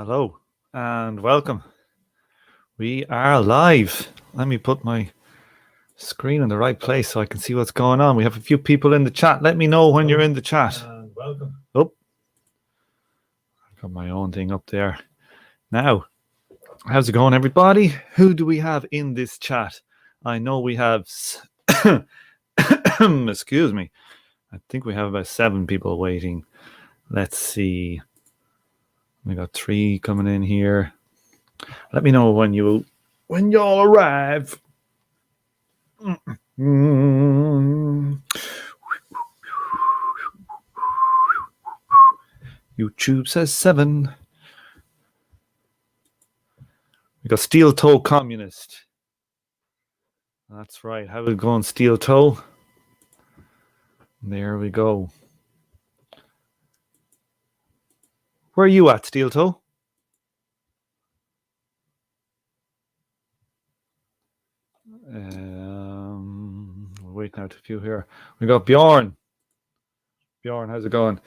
Hello and welcome. We are live. Let me put my screen in the right place so I can see what's going on. We have a few people in the chat. Let me know when you're in the chat. Welcome. Oh, I've got my own thing up there. Now, how's it going, everybody? Who do we have in this chat? I know we have, excuse me, I think we have about 7 people waiting. Let's see. We got 3 coming in here. Let me know when y'all arrive. YouTube says 7. We got Steel Toe Communist. That's right. How it going, Steel Toe? There we go. Where are you at, Steel Toe? We'll wait now to a few here. We got Bjorn. Bjorn, how's it going?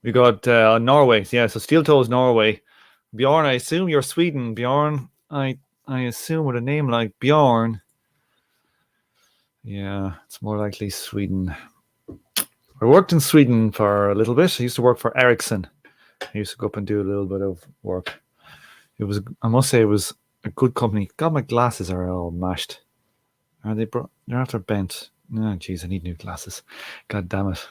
We got Norway. Yeah, so Steel Toe is Norway. Bjorn, I assume you're Sweden. Bjorn, I assume with a name like Bjorn. Yeah, it's more likely Sweden. I worked in Sweden for a little bit. I used to work for Ericsson. I used to go up and do a little bit of work. It was, I must say, it was a good company. God, my glasses are all mashed. Are they? They're after bent. Oh, geez, I need new glasses. God damn it.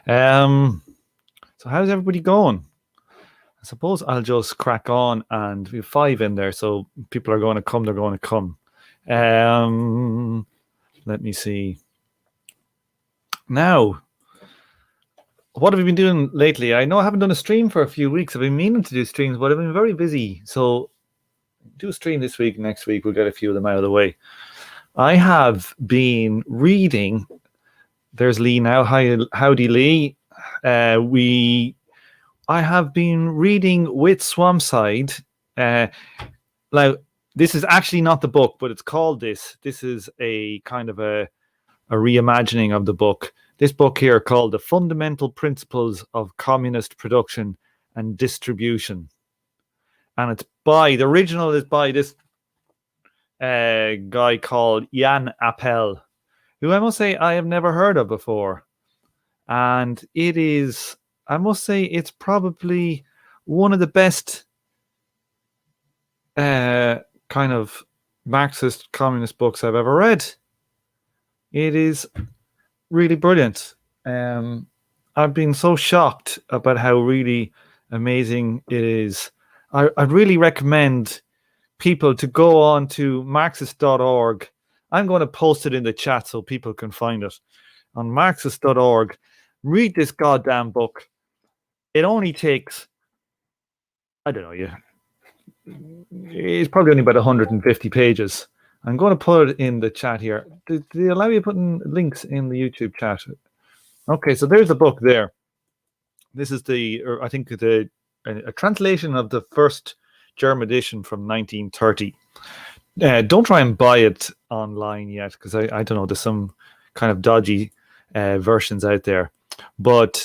So how's everybody going? I suppose I'll just crack on, and we have 5 in there, so people are going to come. They're going to come. Let me see. Now, what have we been doing lately? I know I haven't done a stream for a few weeks. I've been meaning to do streams, but I've been very busy. So do a stream this week. Next week, we'll get a few of them out of the way. I have been reading. There's Lee now. Hi, howdy, Lee. I have been reading with Swampside. Like, this is actually not the book, but it's called this. This is a kind of a reimagining of the book. This book here called The Fundamental Principles of Communist Production and Distribution. And it's by, the original is by this guy called Jan Appel, who I must say I have never heard of before. And it is, I must say, it's probably one of the best kind of Marxist communist books I've ever read. It is really brilliant. I've been so shocked about how really amazing it is. I really recommend people to go on to Marxist.org. I'm going to post it in the chat so people can find it. On Marxist.org, read this goddamn book. It only takes, I don't know, it's probably only about 150 pages. I'm going to put it in the chat here. Do they allow you putting links in the YouTube chat? Okay, so there's the book there. This is I think a translation of the first German edition from 1930. Don't try and buy it online yet, because I don't know, there's some kind of dodgy versions out there. But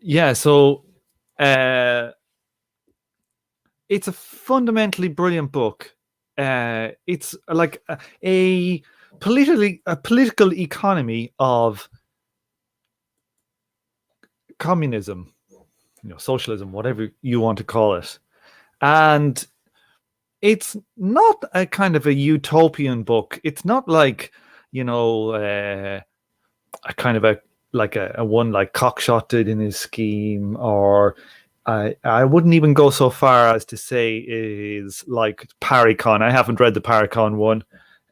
yeah, so it's a fundamentally brilliant book. It's like a political economy of communism, socialism, whatever you want to call it. And it's not a kind of a utopian book. It's not like, a kind of a one like Cockshot did in his scheme, or I wouldn't even go so far as to say it is like Paricon. I haven't read the Paricon one.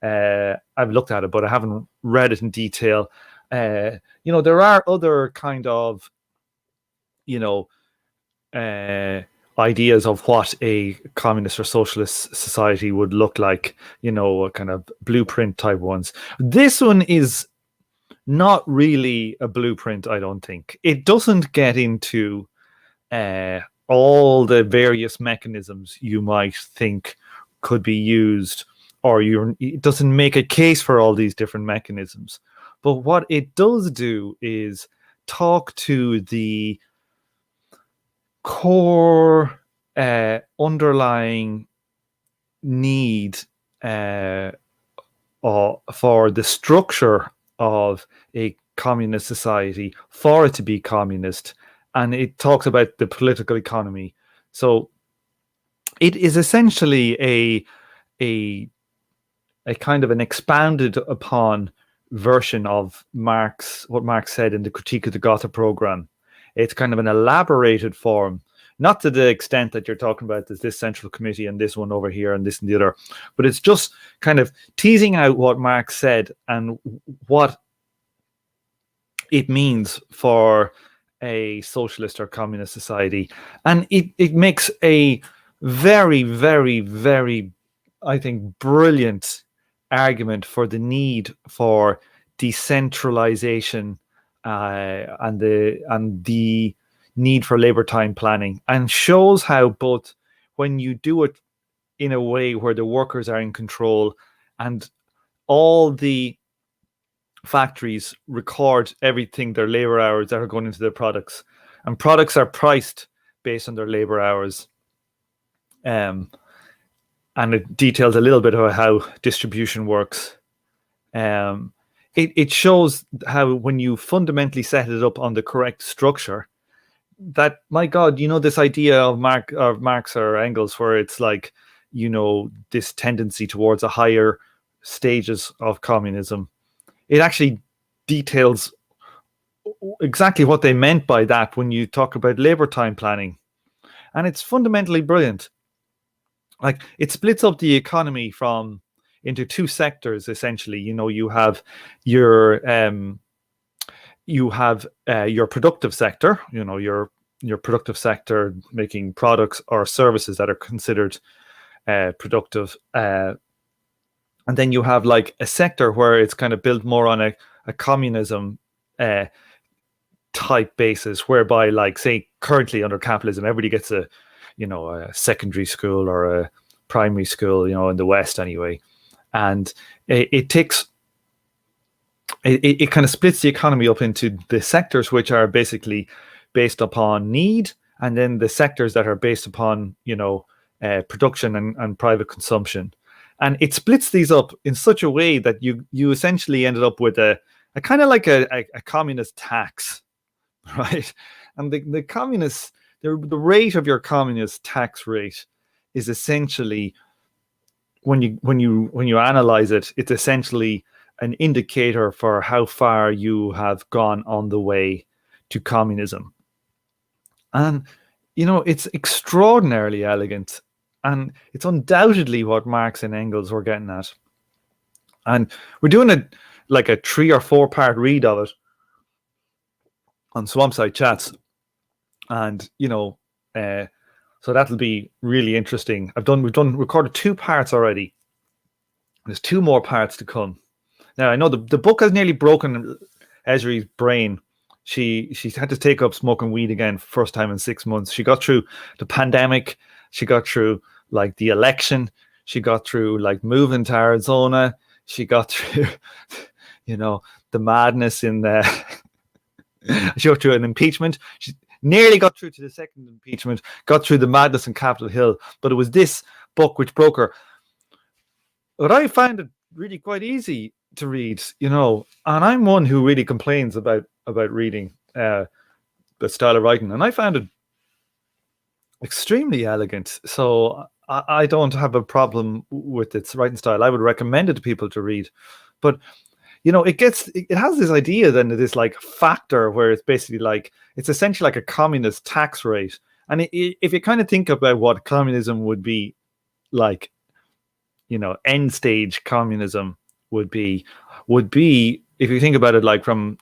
I've looked at it, but I haven't read it in detail. There are other kind of, ideas of what a communist or socialist society would look like, a kind of blueprint type ones. This one is not really a blueprint, I don't think. It doesn't get into all the various mechanisms you might think could be used, or it doesn't make a case for all these different mechanisms. But what it does do is talk to the core underlying need for the structure of a communist society, for it to be communist, and it talks about the political economy. So it is essentially a kind of an expanded upon version of what Marx said in the Critique of the Gotha program. It's kind of an elaborated form, not to the extent that you're talking about there's this central committee and this one over here and this and the other, but it's just kind of teasing out what Marx said and what it means for a socialist or communist society. And it makes a very, very, very, I think, brilliant argument for the need for decentralization and the need for labor time planning, and shows how both when you do it in a way where the workers are in control and all the factories record everything, their labor hours that are going into their products, and products are priced based on their labor hours. And it details a little bit about how distribution works. It shows how when you fundamentally set it up on the correct structure, that, my God, this idea of Marx or Engels, where it's like, this tendency towards a higher stages of communism, it actually details exactly what they meant by that when you talk about labor time planning. And it's fundamentally brilliant. Like, it splits up the economy into two sectors, essentially. You have your productive sector, your productive sector making products or services that are considered productive. And then you have like a sector where it's kind of built more on a communism type basis, whereby, like, say, currently under capitalism, everybody gets a secondary school or a primary school, in the West anyway. And it kind of splits the economy up into the sectors which are basically based upon need, and then the sectors that are based upon, production and private consumption. And it splits these up in such a way that you essentially ended up with a kind of like a communist tax, right? And the communist, the rate of your communist tax rate is essentially, when you analyze it, it's essentially an indicator for how far you have gone on the way to communism. And it's extraordinarily elegant. And it's undoubtedly what Marx and Engels were getting at. And we're doing a 3 or 4 part read of it on Swampside Chats. And, so that'll be really interesting. We've recorded 2 parts already. There's 2 more parts to come. Now, I know the book has nearly broken Esri's brain. She had to take up smoking weed again for the first time in 6 months. She got through the pandemic. She got through like the election. She got through like moving to Arizona. She got through, the madness in the. She got through an impeachment. She nearly got through to the second impeachment. Got through the madness in Capitol Hill. But it was this book which broke her. But I find it really quite easy to read, and I'm one who really complains about reading the style of writing, and I found it extremely elegant. So I don't have a problem with its writing style. I would recommend it to people to read. But it has this idea then, this like factor where it's basically like, it's essentially like a communist tax rate. And if you kind of think about what communism would be like, end stage communism would be, if you think about it like from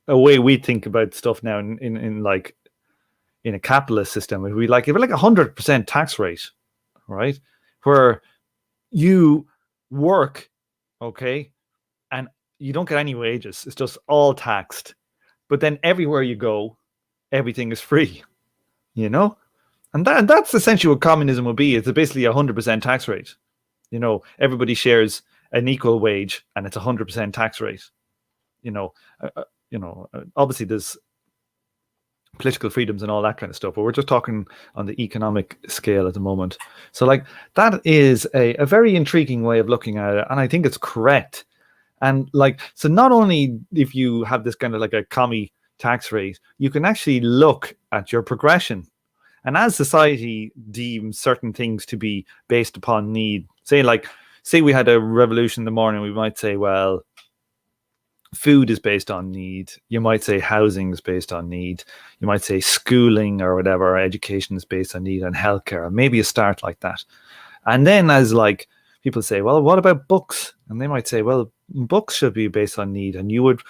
a way we think about stuff now in a capitalist system, it would be like 100% tax rate, right? Where you work, okay, and you don't get any wages. It's just all taxed. But then everywhere you go, everything is free, And that's essentially what communism would be. It's basically 100% tax rate. Everybody shares an equal wage and it's 100% tax rate. obviously there's political freedoms and all that kind of stuff, but we're just talking on the economic scale at the moment. So like that is a very intriguing way of looking at it, and I think it's correct. And like, so not only if you have this kind of like a commie tax rate, you can actually look at your progression. And as society deems certain things to be based upon need, say we had a revolution in the morning, we might say, well, food is based on need. You might say housing is based on need. You might say schooling or whatever, education is based on need, and healthcare. Maybe you start like that. And then as like people say, well, what about books? And they might say, well, books should be based on need. And you would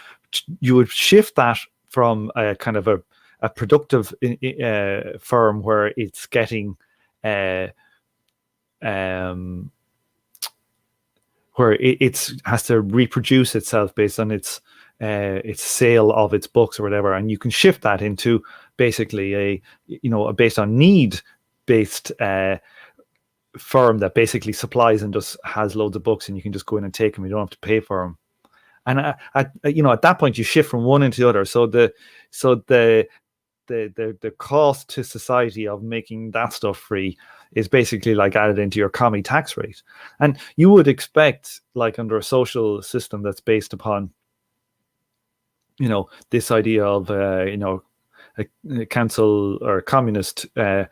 shift that from a kind of a productive firm where it's getting where it has to reproduce itself based on its sale of its books or whatever, and you can shift that into basically a based on need based firm that basically supplies and just has loads of books, and you can just go in and take them. You don't have to pay for them. And at that point, you shift from one into the other. So the cost to society of making that stuff free is basically like added into your commie tax rate. And you would expect, like under a social system that's based upon, this idea of, a council or communist, an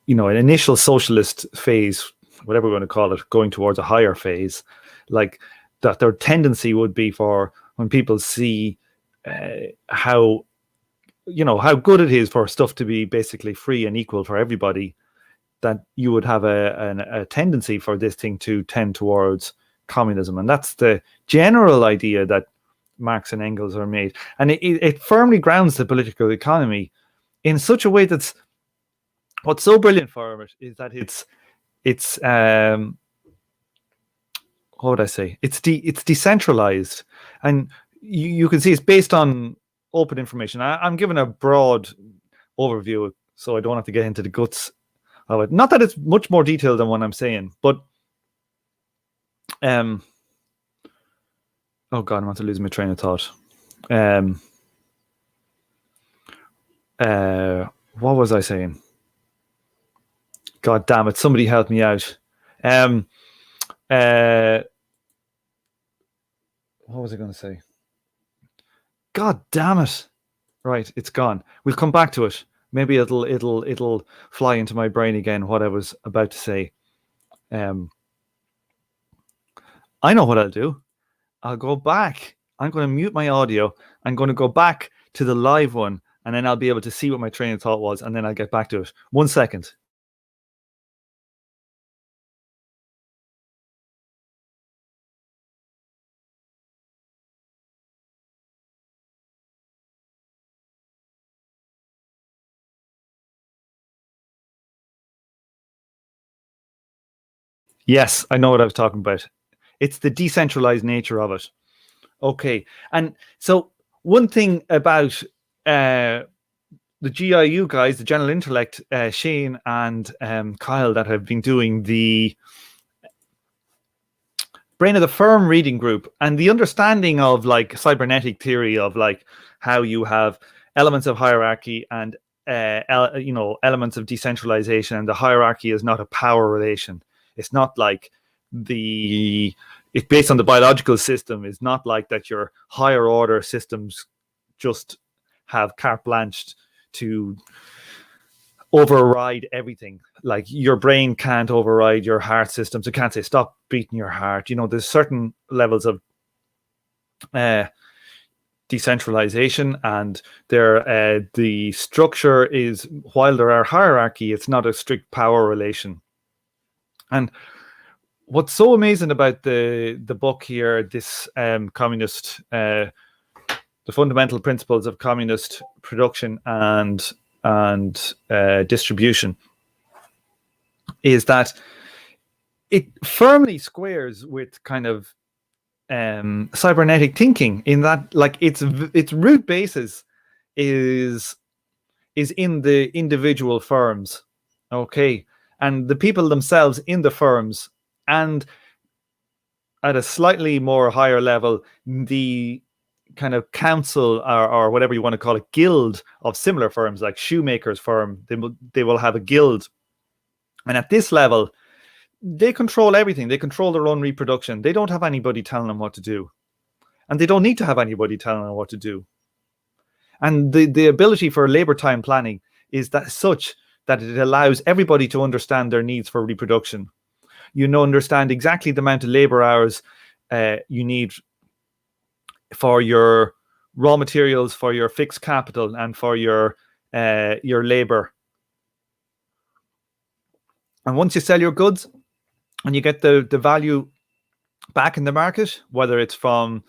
initial socialist phase, whatever we're going to call it, going towards a higher phase, like that their tendency would be for when people see how good it is for stuff to be basically free and equal for everybody, that you would have a tendency for this thing to tend towards communism. And that's the general idea that Marx and Engels are made. And it firmly grounds the political economy in such a way that's, what's so brilliant for it is that it's what would I say? It's decentralized, and you can see it's based on open information. I'm giving a broad overview, so I don't have to get into the guts of it. Not that it's much more detailed than what I'm saying, but oh god, I'm about to lose my train of thought. What was I saying? God damn it! Somebody help me out. What was I going to say? God damn it! Right, it's gone. We'll come back to it. Maybe it'll fly into my brain again what I was about to say. I know what I'll do. I'll go back. I'm going to mute my audio. I'm going to go back to the live one, and then I'll be able to see what my train of thought was, and then I'll get back to it. 1 second. Yes, I know what I was talking about. It's the decentralized nature of it. Okay. And so one thing about the GIU guys, the General Intellect, Shane and Kyle, that have been doing the Brain of the Firm reading group, and the understanding of like cybernetic theory of like how you have elements of hierarchy and elements of decentralization, and the hierarchy is not a power relation. It's not like it's based on the biological system. It's not like that your higher order systems just have carte blanche to override everything. Like your brain can't override your heart system. So it can't say stop beating your heart. There's certain levels of decentralization, and the structure is, while there are hierarchy, it's not a strict power relation. And what's so amazing about the book here, this communist, the fundamental principles of communist production and distribution, is that it firmly squares with kind of cybernetic thinking, in that like its root basis is in the individual firms. Okay. And the people themselves in the firms, and at a slightly more higher level, the kind of council or whatever you want to call it, guild of similar firms, like shoemakers firm. They will have a guild. And at this level, they control everything. They control their own reproduction. They don't have anybody telling them what to do. And they don't need to have anybody telling them what to do. And the ability for labor time planning is that such that it allows everybody to understand their needs for reproduction. You understand exactly the amount of labor hours you need for your raw materials, for your fixed capital, and for your labor. And once you sell your goods and you get the value back in the market, whether it's from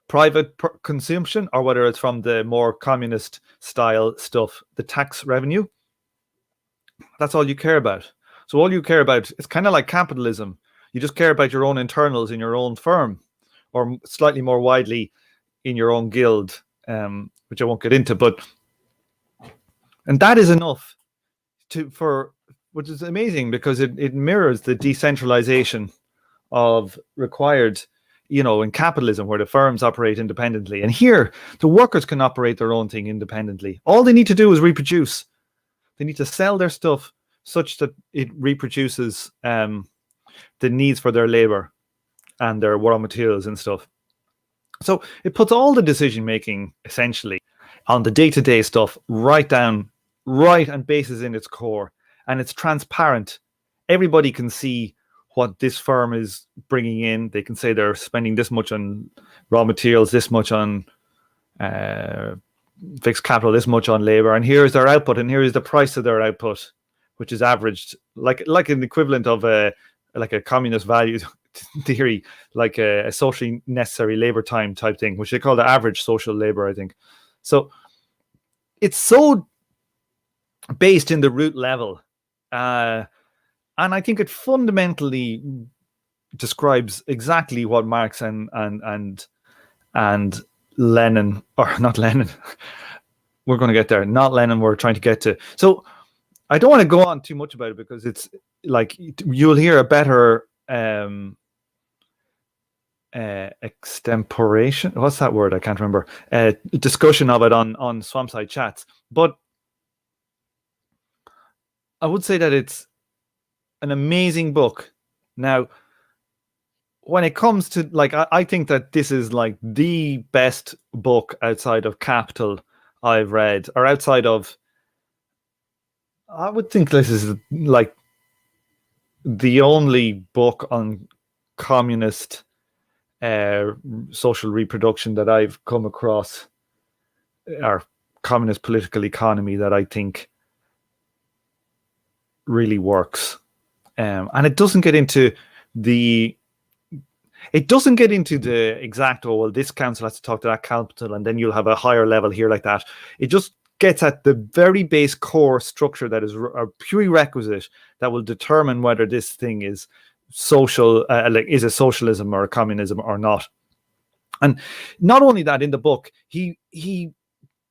private consumption or whether it's from the more communist style stuff, the tax revenue, that's all you care about. So all you care about, it's kind of like capitalism. You just care about your own internals in your own firm, or slightly more widely in your own guild, which I won't get into. And that is enough which is amazing, because it mirrors the decentralization of required, in capitalism, where the firms operate independently. And here, the workers can operate their own thing independently. All they need to do is reproduce. They need to sell their stuff such that it reproduces the needs for their labor and their raw materials and stuff. So it puts all the decision making essentially on the day-to-day stuff right and bases in its core. And it's transparent. Everybody can see what this firm is bringing in. They can say they're spending this much on raw materials, this much on fixed capital, this much on labor, and here's their output, and here is the price of their output, which is averaged like an equivalent of a communist value theory, like a socially necessary labor time type thing, which they call the average social labor, I think. So it's so based in the root level. And I think it fundamentally describes exactly what Marx and Lenin, or not Lenin, we're going to get there, not Lenin, we're trying to get to. So I don't want to go on too much about it, because it's like you'll hear a better extemporation, what's that word? I can't remember. Discussion of it on Swampside Chats. But I would say that it's an amazing book. Now, when it comes to, like, I think that this is like the best book outside of Capital I've read, or outside of, I would think this is like the only book on communist social reproduction that I've come across, or communist political economy, that I think really works. And it doesn't get into the exact, well, this council has to talk to that council, and then you'll have a higher level here like that. It just gets at the very base core structure that is a prerequisite that will determine whether this thing is social, is a socialism or a communism or not. And not only that, in the book, he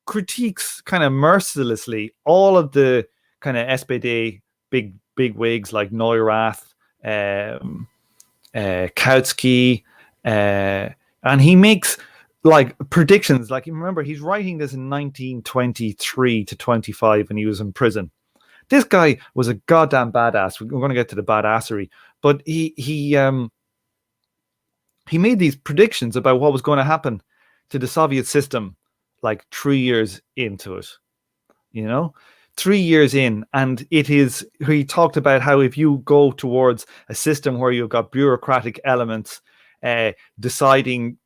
critiques kind of mercilessly all of the kind of SPD big wigs like Neurath, Kautsky, and he makes like predictions. Like, remember, he's writing this in 1923 to 25, and he was in prison. This guy was a goddamn badass. We're going to get to the badassery, but he made these predictions about what was going to happen to the Soviet system like 3 years into it, 3 years in. And he talked about how if you go towards a system where you've got bureaucratic elements deciding,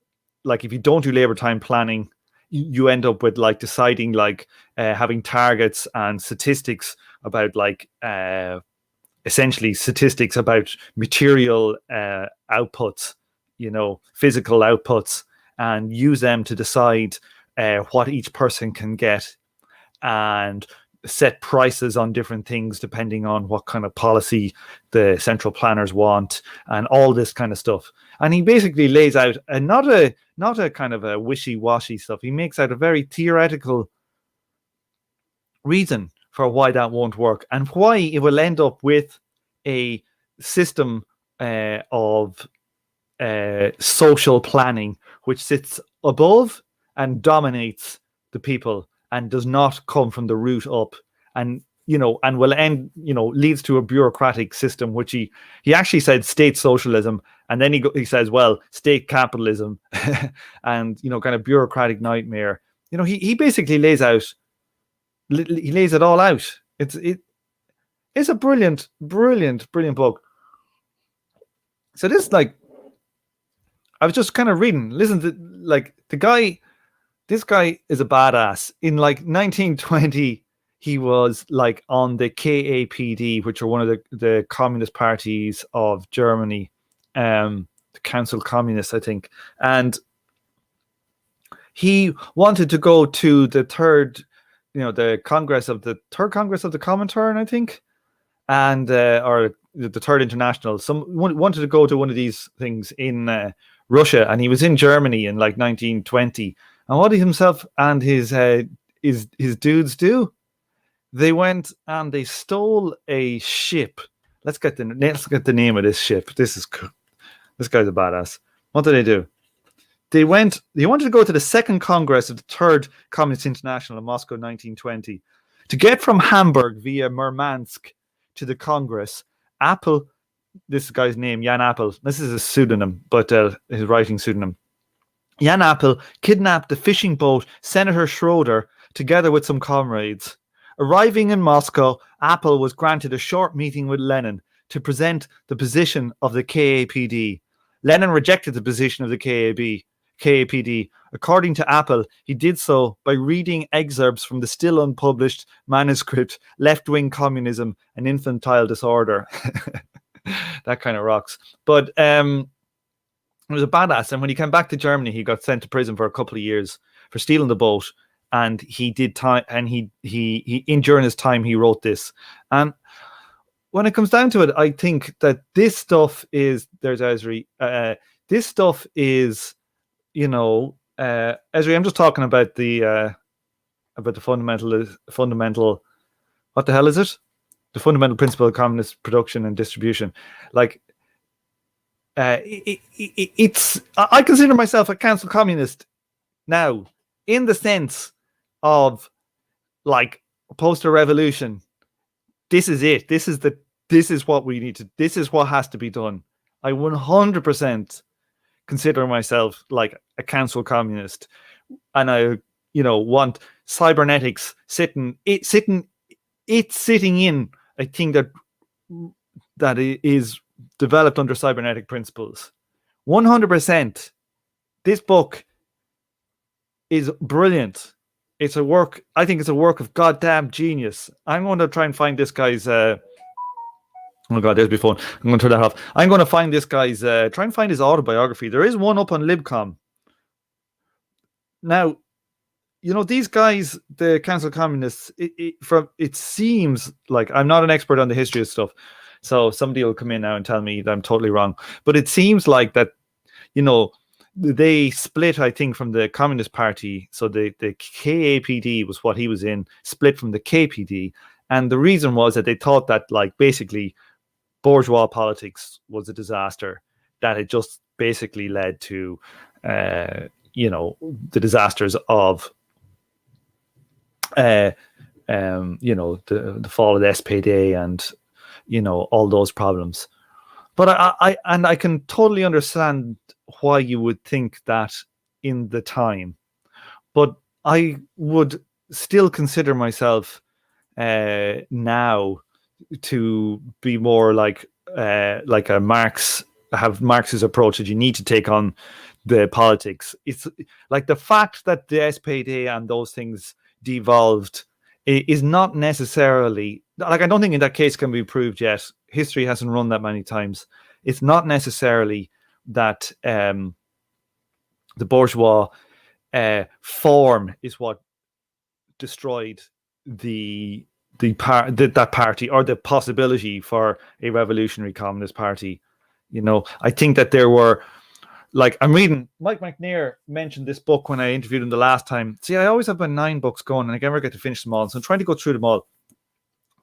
like, if you don't do labor time planning, you end up with like deciding, like having targets and statistics about like essentially statistics about material outputs, physical outputs, and use them to decide what each person can get, and set prices on different things depending on what kind of policy the central planners want, and all this kind of stuff. And he basically lays out not a kind of a wishy-washy stuff. He makes out a very theoretical reason for why that won't work, and why it will end up with a system of social planning which sits above and dominates the people and does not come from the root up, and and will end, leads to a bureaucratic system, which he actually said state socialism, and then he says, well, state capitalism, and kind of bureaucratic nightmare. He basically lays it all out. It's a brilliant book. So this, I was just kind of reading, listen to, this guy is a badass. In 1920, he was on the KAPD, which are one of the communist parties of Germany, the Council Communists, I think. And he wanted to go to the third Congress of the Comintern, I think, and or the Third International. Wanted to go to one of these things in Russia, and he was in Germany in 1920. And what he himself and his dudes do? They went and they stole a ship. Let's get the name of this ship. This is cool. This guy's a badass. What did they do? They wanted to go to the second Congress of the Third Communist International in Moscow, 1920. To get from Hamburg via Murmansk to the Congress, Appel, this guy's name, Jan Appel, this is a pseudonym, but his writing pseudonym. Jan Appel kidnapped the fishing boat Senator Schroeder together with some comrades. Arriving in Moscow, Appel was granted a short meeting with Lenin to present the position of the KAPD. Lenin rejected the position of the KAPD. According to Appel, he did so by reading excerpts from the still unpublished manuscript Left-Wing Communism and Infantile Disorder. That kind of rocks. But it was a badass. And when he came back to Germany, he got sent to prison for a couple of years for stealing the boat. And he did time, and he during his time he wrote this. And when it comes down to it, I think that this stuff is Esri. This stuff is, Esri. I'm just talking about the fundamental. What the hell is it? The fundamental principle of communist production and distribution. It's. I consider myself a council communist now, in the sense of post a revolution. This is it. This is what we need to. This is what has to be done. I 100% consider myself a council communist, and I want cybernetics sitting in a thing that is developed under cybernetic principles. 100%. This book is brilliant. It's a work. I think it's a work of goddamn genius. I'm going to try and find this guy's. Oh god, there's my phone. I'm going to turn that off. I'm going to find this guy's. Try and find his autobiography. There is one up on Libcom. Now, these guys, the council communists. It seems like, I'm not an expert on the history of stuff, so somebody will come in now and tell me that I'm totally wrong. But it seems like that, they split, I think, from the Communist Party. So the KAPD was what he was in, split from the KPD. And the reason was that they thought that, basically, bourgeois politics was a disaster, that it just basically led to, the disasters of, the fall of the SPD and, all those problems. But I can totally understand why you would think that in the time, but I would still consider myself now to be more like a Marx, have Marx's approach that you need to take on the politics. It's like the fact that the SPD and those things devolved is not necessarily, I don't think in that case can be proved yet. History hasn't run that many times. It's not necessarily that the bourgeois form is what destroyed that party, or the possibility for a revolutionary communist party. I think that there were, I'm reading, Mike McNair mentioned this book when I interviewed him the last time. See, I always have about 9 books going and I never get to finish them all, so I'm trying to go through them all.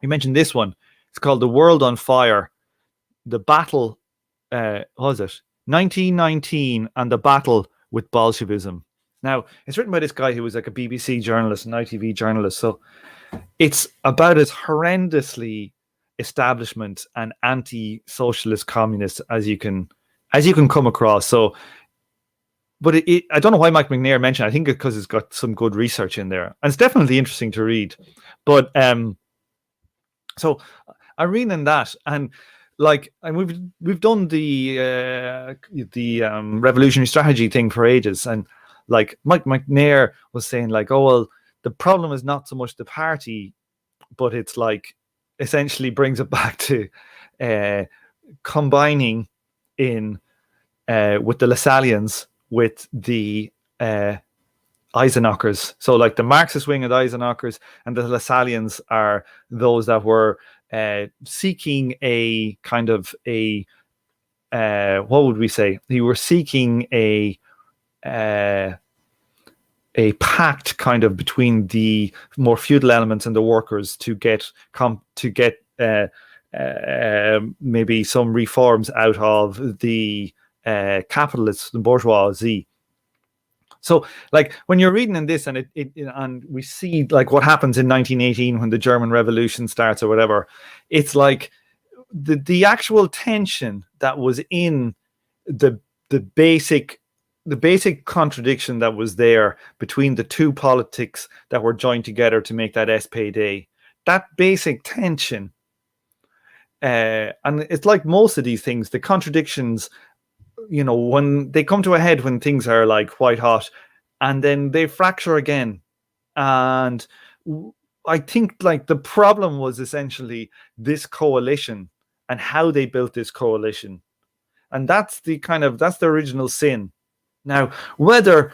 He mentioned this one. It's called The World on Fire, the battle, what was it? 1919 and the battle with Bolshevism. Now, it's written by this guy who was like a BBC journalist, an ITV journalist. So it's about as horrendously establishment and anti-socialist communist as you can come across. So, but I don't know why Mike McNair mentioned it. I think because it's got some good research in there, and it's definitely interesting to read. But so I'm reading that, and we've done the revolutionary strategy thing for ages, and like Mike McNair was saying, like, oh well, the problem is not so much the party, but it's like essentially brings it back to combining in with the Lassallians with the Eisenkers. So like the Marxist wing of the Eisenkers and the Lassallians are those that were seeking a kind of what would we say? They were seeking a pact kind of between the more feudal elements and the workers to get maybe some reforms out of the capitalists, the bourgeoisie. So, like when you're reading in this, and and we see like what happens in 1918 when the German Revolution starts or whatever, it's like the actual tension that was in the basic contradiction that was there between the two politics that were joined together to make that SPD. That basic tension, and it's like most of these things, the contradictions, you know, when they come to a head when things are like white hot, and then they fracture again. And I think like the problem was essentially this coalition and how they built this coalition, and that's the original sin. Now, whether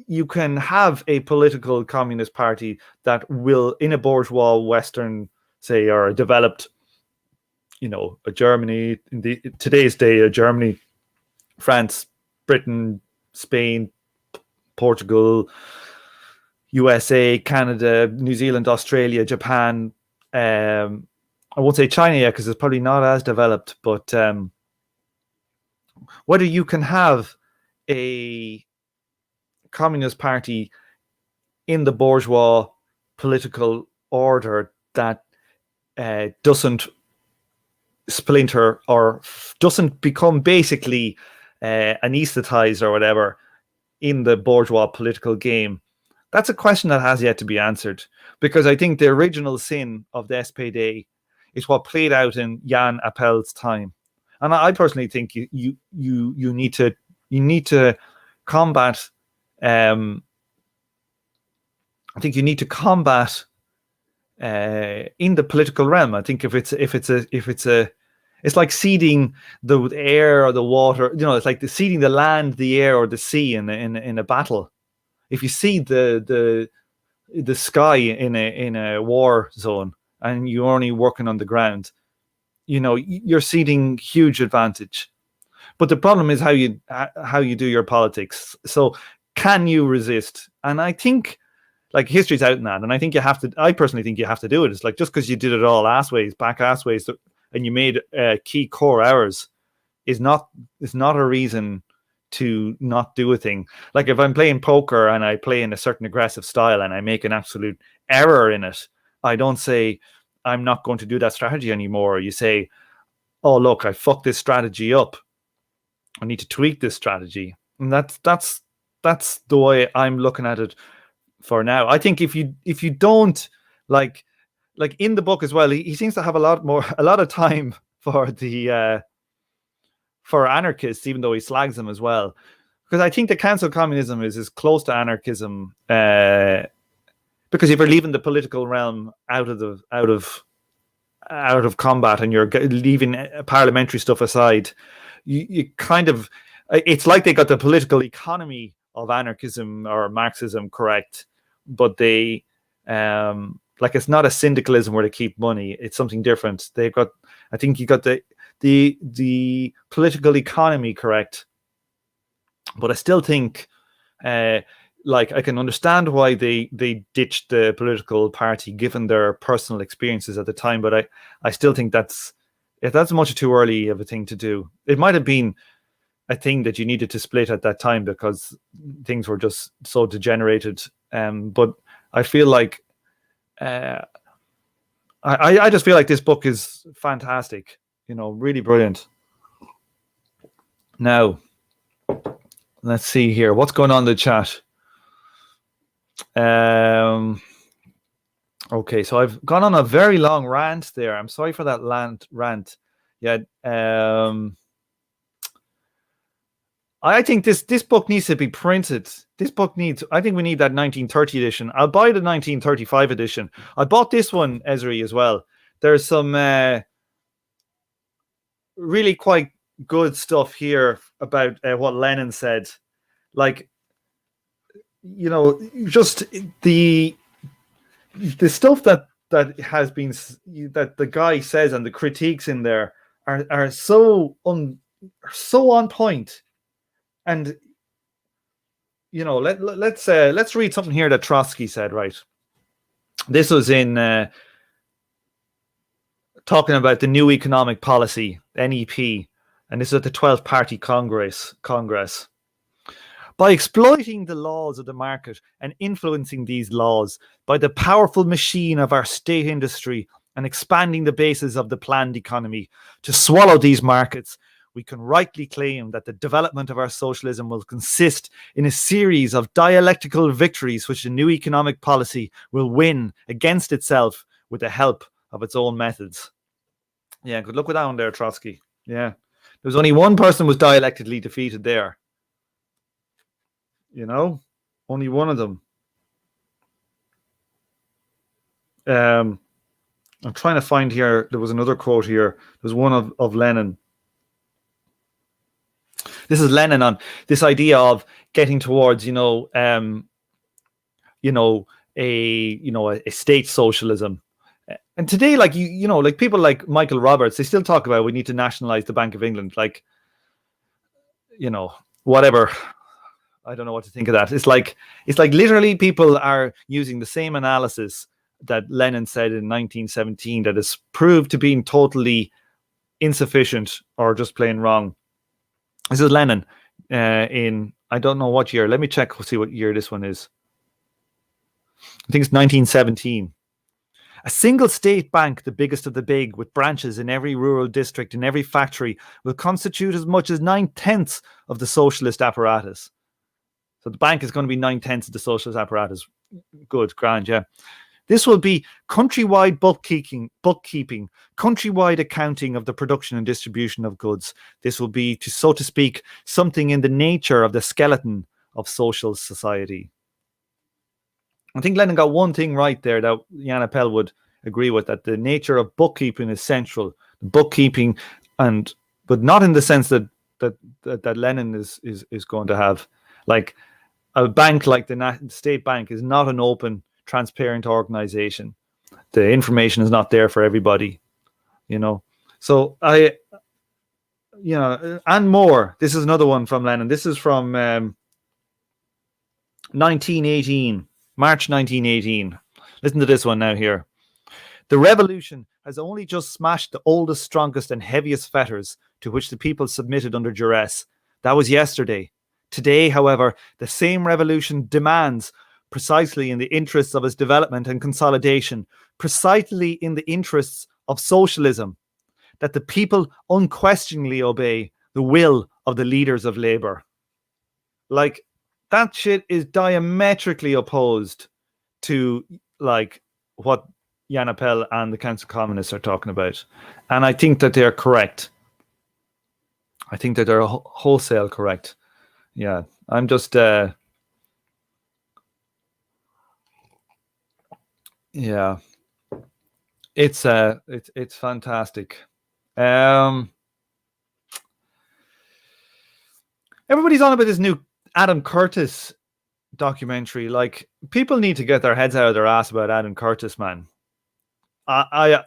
you can have a political communist party that will, in a bourgeois Western, say, or a developed, you know, a Germany in today's day, a Germany, France, Britain, Spain, Portugal, USA, Canada, New Zealand, Australia, Japan. I won't say China yet because it's probably not as developed, but whether you can have a communist party in the bourgeois political order that doesn't splinter or doesn't become basically anesthetized or whatever in the bourgeois political game, that's a question that has yet to be answered, because I think the original sin of the SPD is what played out in Jan Appel's time, and I personally think you need to combat. I think you need to combat in the political realm. I think if it's like seeding the air or the water, you know, it's like seeding the land, the air, or the sea in a battle. If you seed the sky in a war zone and you're only working on the ground, you know, you're seeding huge advantage. But the problem is how you do your politics. So can you resist? And I think like history's out in that, and I think you have to. I personally think you have to do it. It's like just because you did it all back assways, and you made key core hours, is not a reason to not do a thing. Like if I'm playing poker and I play in a certain aggressive style and I make an absolute error in it, I don't say I'm not going to do that strategy anymore. You say, oh look, I fucked this strategy up. I need to tweak this strategy, and that's the way I'm looking at it for now. I think if you don't like in the book as well, he seems to have a lot of time for the for anarchists, even though he slags them as well, because I think the cancel communism is as close to anarchism because if you're leaving the political realm out of combat and you're leaving parliamentary stuff aside, you kind of, it's like they got the political economy of anarchism or Marxism correct, but they like it's not a syndicalism where they keep money. It's something different. They've got, I think you got the political economy correct, but I still think like I can understand why they ditched the political party given their personal experiences at the time, but I still think that's much too early of a thing to do. It might have been a thing that you needed to split at that time because things were just so degenerated. But I feel like I just feel like this book is fantastic, really brilliant. Now, let's see here. What's going on in the chat? Okay, so I've gone on a very long rant there. I'm sorry for that rant. Yeah. I think this book needs to be printed. I think we need that 1930 edition. I'll buy the 1935 edition. I bought this one, Esri, as well. There's some really quite good stuff here about what Lenin said. Like, just the stuff that has been, that the guy says and the critiques in there are so on point. And let's read something here that Trotsky said. Right, this was in talking about the new economic policy, NEP, and this is at the 12th Party Congress. By exploiting the laws of the market and influencing these laws by the powerful machine of our state industry and expanding the basis of the planned economy to swallow these markets, we can rightly claim that the development of our socialism will consist in a series of dialectical victories which the new economic policy will win against itself with the help of its own methods. Yeah, good luck with that one there, Trotsky. Yeah. There was only one person was dialectically defeated there. Only one of them. I'm trying to find here. There was another quote here. There's one of Lenin. This is Lenin on this idea of getting towards, a state socialism. And today, like like people like Michael Roberts, they still talk about we need to nationalize the Bank of England. Like, whatever. I don't know what to think of that. It's like literally people are using the same analysis that Lenin said in 1917 that is proved to being totally insufficient or just plain wrong. This is Lenin in, I don't know what year. Let me check, see what year this one is. I think it's 1917. A single state bank, the biggest of the big, with branches in every rural district, in every factory, will constitute as much as 9/10 of the socialist apparatus. So the bank is going to be 9/10 of the socialist apparatus. Good, grand, yeah. This will be countrywide bookkeeping, countrywide accounting of the production and distribution of goods. This will be, so to speak, something in the nature of the skeleton of social society. I think Lenin got one thing right there that Jan Appel would agree with, that the nature of bookkeeping is central. Bookkeeping, but not in the sense that Lenin is going to have. Like, a bank like the state bank is not an open, transparent organization. The information is not there for everybody, So and more. This is another one from Lenin. This is from 1918, March 1918. Listen to this one now here. The revolution has only just smashed the oldest, strongest, and heaviest fetters to which the people submitted under duress. That was yesterday. Today, however, the same revolution demands, precisely in the interests of its development and consolidation, precisely in the interests of socialism, that the people unquestioningly obey the will of the leaders of labor. Like, that shit is diametrically opposed to, like, what Jan Appel and the Council Communists are talking about. And I think that they're correct. I think that they're wholesale correct. Yeah, I'm just... yeah, it's fantastic. Everybody's on about this new Adam Curtis documentary. Like, people need to get their heads out of their ass about Adam Curtis, man. I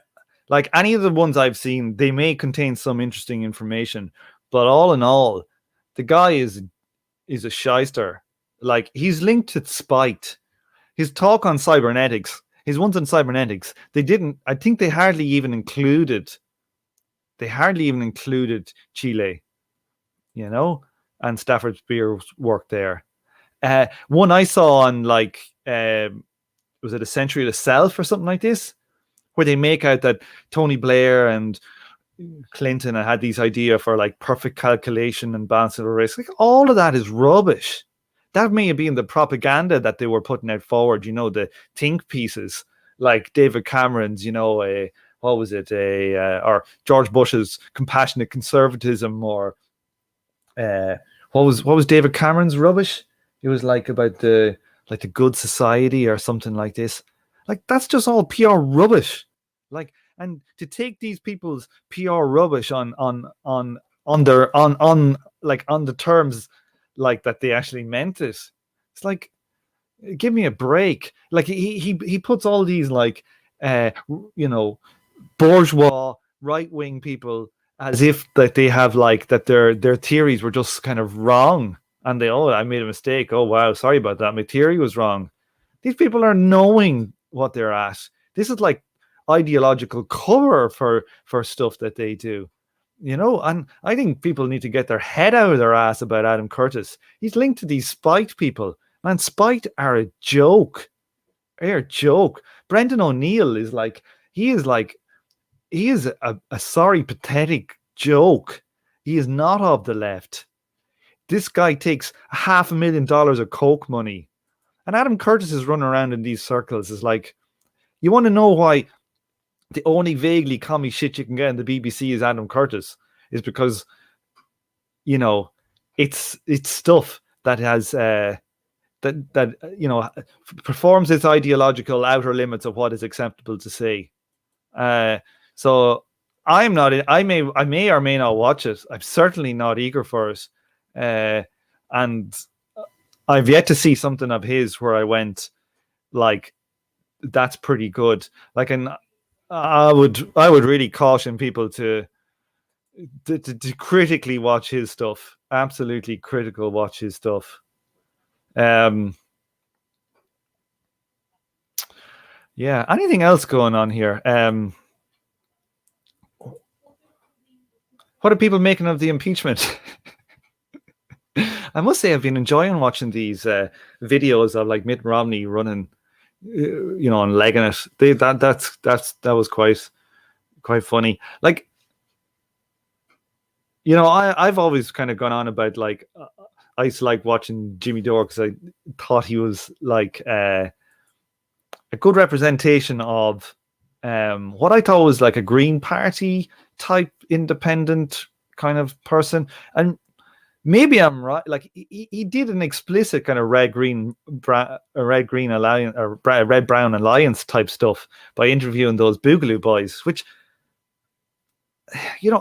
like, any of the ones I've seen, they may contain some interesting information, but all in all, the guy is a shyster. Like, he's linked to Spite. His talk on cybernetics, his ones on cybernetics, I think they hardly even included Chile, and Stafford Beers worked there. One I saw on like was it A Century of the Self or something like this, where they make out that Tony Blair and Clinton had these idea for like perfect calculation and balance of risk. Like, all of that is rubbish. That may have been the propaganda that they were putting out forward. The think pieces like David Cameron's. What was it? Or George Bush's compassionate conservatism, or what was David Cameron's rubbish? It was like about the good society or something like this. Like, that's just all PR rubbish. Like, and to take these people's PR rubbish on the terms like that they actually meant it. It's like, give me a break. Like, he puts all these like bourgeois right-wing people as if that they have like that their theories were just kind of wrong, and I made a mistake. Oh wow, sorry about that. My theory was wrong. These people are knowing what they're at. This is like ideological cover for stuff that they do. And I think people need to get their head out of their ass about Adam Curtis. He's linked to these Spite people. Man, Spite are a joke. They're a joke. Brendan O'Neill is like, he is a sorry, pathetic joke. He is not of the left. This guy takes $500,000 of coke money. And Adam Curtis is running around in these circles. Is like, you want to know why the only vaguely commie shit you can get in the BBC is Adam Curtis, is because, it's stuff that has performs its ideological outer limits of what is acceptable to say. So I'm not. I may or may not watch it. I'm certainly not eager for it, and I've yet to see something of his where I went like, that's pretty good. Like, and I would really caution people to critically watch his stuff. Absolutely critical watch his stuff. Yeah. Anything else going on here? What are people making of the impeachment? I must say I've been enjoying watching these videos of like Mitt Romney running, and legging it. That was quite funny. Like, I've always kind of gone on about like I used to like watching Jimmy Dore because I thought he was like a good representation of what I thought was like a Green Party type independent kind of person. And maybe I'm right. Like, he did an explicit kind of red green alliance or red brown alliance type stuff by interviewing those Boogaloo boys, which,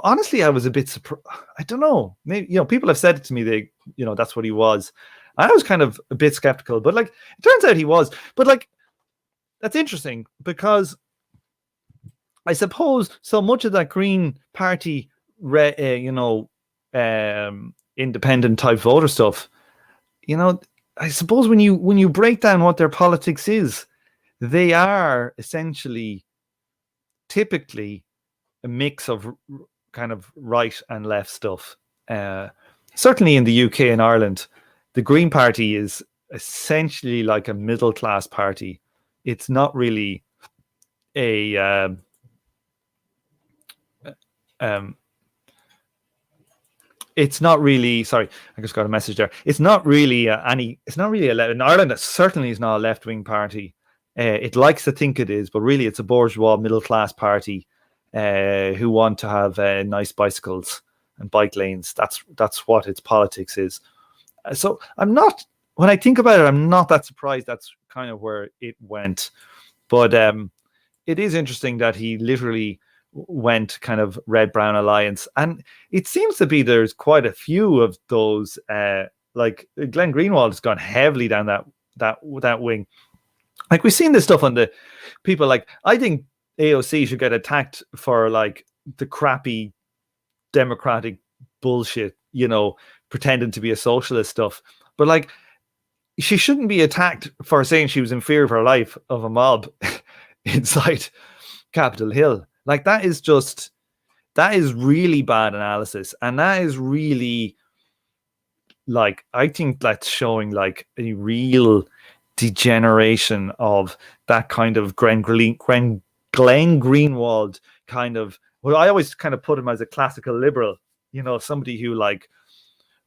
honestly, I was a bit surprised. I don't know. Maybe, people have said it to me. That's what he was. I was kind of a bit skeptical, but like, it turns out he was. But like, that's interesting because I suppose so much of that Green Party, independent type voter stuff, I suppose when you break down what their politics is, they are essentially typically a mix of kind of right and left stuff. Certainly in the UK and Ireland, the Green Party is essentially like a middle class party. It's not really a it's not really. Sorry, I just got a message there. It's not really It's not really in Ireland. It certainly is not a left-wing party. It likes to think it is, but really, it's a bourgeois middle-class party who want to have nice bicycles and bike lanes. That's what its politics is. So I'm not. When I think about it, I'm not that surprised. That's kind of where it went. But it is interesting that he literally went kind of red-brown alliance, and it seems to be there's quite a few of those. Like Glenn Greenwald has gone heavily down that wing. Like, we've seen this stuff on the people. Like, I think AOC should get attacked for like the crappy democratic bullshit, pretending to be a socialist stuff. But like, she shouldn't be attacked for saying she was in fear of her life of a mob inside Capitol Hill. Like, that is really bad analysis. And that is really like, I think that's showing like a real degeneration of that kind of Glenn Greenwald kind of. Well, I always kind of put him as a classical liberal, somebody who like,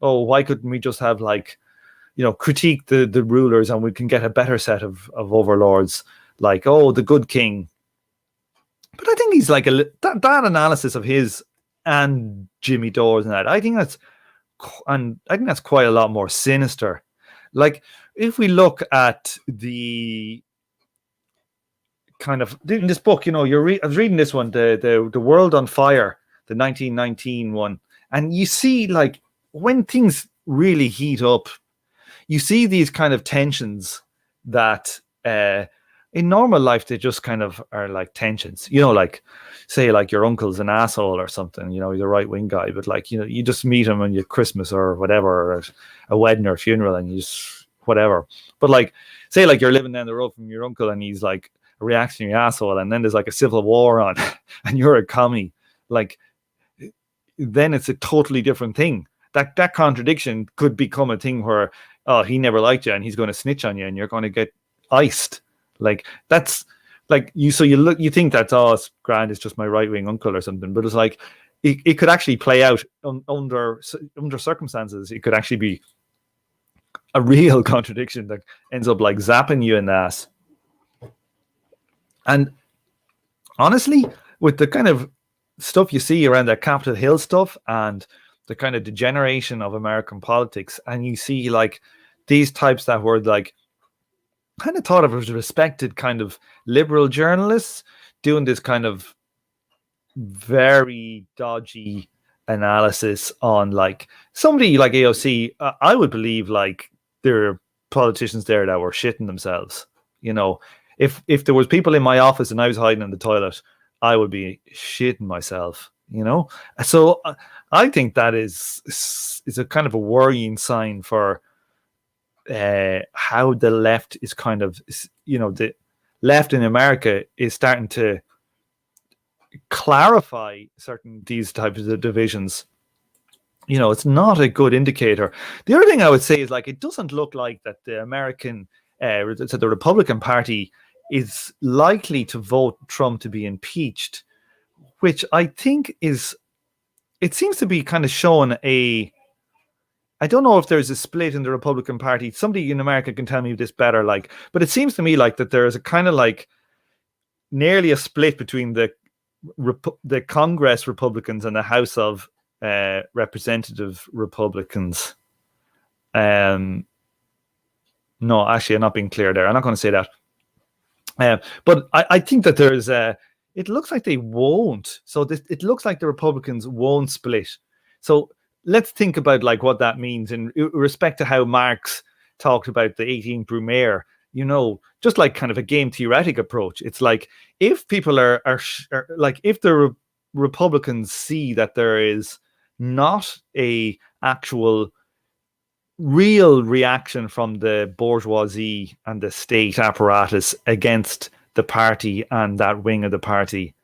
oh, why couldn't we just have like, critique the rulers and we can get a better set of overlords, like, oh, the good king. But I think he's like that analysis of his and Jimmy Dores and that, I think that's quite a lot more sinister. Like, if we look at the kind of in this book, I was reading this one, the World on Fire, the 1919 one, and you see like when things really heat up, you see these kind of tensions that in normal life they just kind of are like tensions, like say like your uncle's an asshole or something, he's a right-wing guy, but like, you just meet him on your Christmas or whatever, or a wedding or a funeral, and you just whatever. But like, say like you're living down the road from your uncle and he's like a reactionary asshole, and then there's like a civil war on and you're a commie, like then it's a totally different thing. That contradiction could become a thing where, oh, he never liked you and he's going to snitch on you and you're going to get iced. Like, that's like you think that's, oh, it's grand, it's just my right-wing uncle or something, but it's like it could actually play out under circumstances. It could actually be a real contradiction that ends up like zapping you in the ass. And honestly, with the kind of stuff you see around that Capitol Hill stuff and the kind of degeneration of American politics, and you see like these types that were like kind of thought of as respected kind of liberal journalists doing this kind of very dodgy analysis on like somebody like AOC, I would believe like there are politicians there that were shitting themselves. If there was people in my office and I was hiding in the toilet, I would be shitting myself. So I think that is a kind of a worrying sign for how the left is kind of, the left in America is starting to clarify these types of divisions. It's not a good indicator. The other thing I would say is like, it doesn't look like that the American, the Republican Party is likely to vote Trump to be impeached, which I think it seems to be kind of showing I don't know if there's a split in the Republican Party. Somebody in America can tell me this better, like, but it seems to me like that there is a kind of like nearly a split between the Congress Republicans and the House of Representative Republicans. No, actually, I'm not being clear there. I'm not going to say that. But I think that there's it looks like they won't. So it looks like the Republicans won't split. So let's think about like what that means in respect to how Marx talked about the 18th Brumaire, just like kind of a game theoretic approach. It's like, if people are like, if the Republicans see that there is not a actual real reaction from the bourgeoisie and the state apparatus against the party and that wing of the party,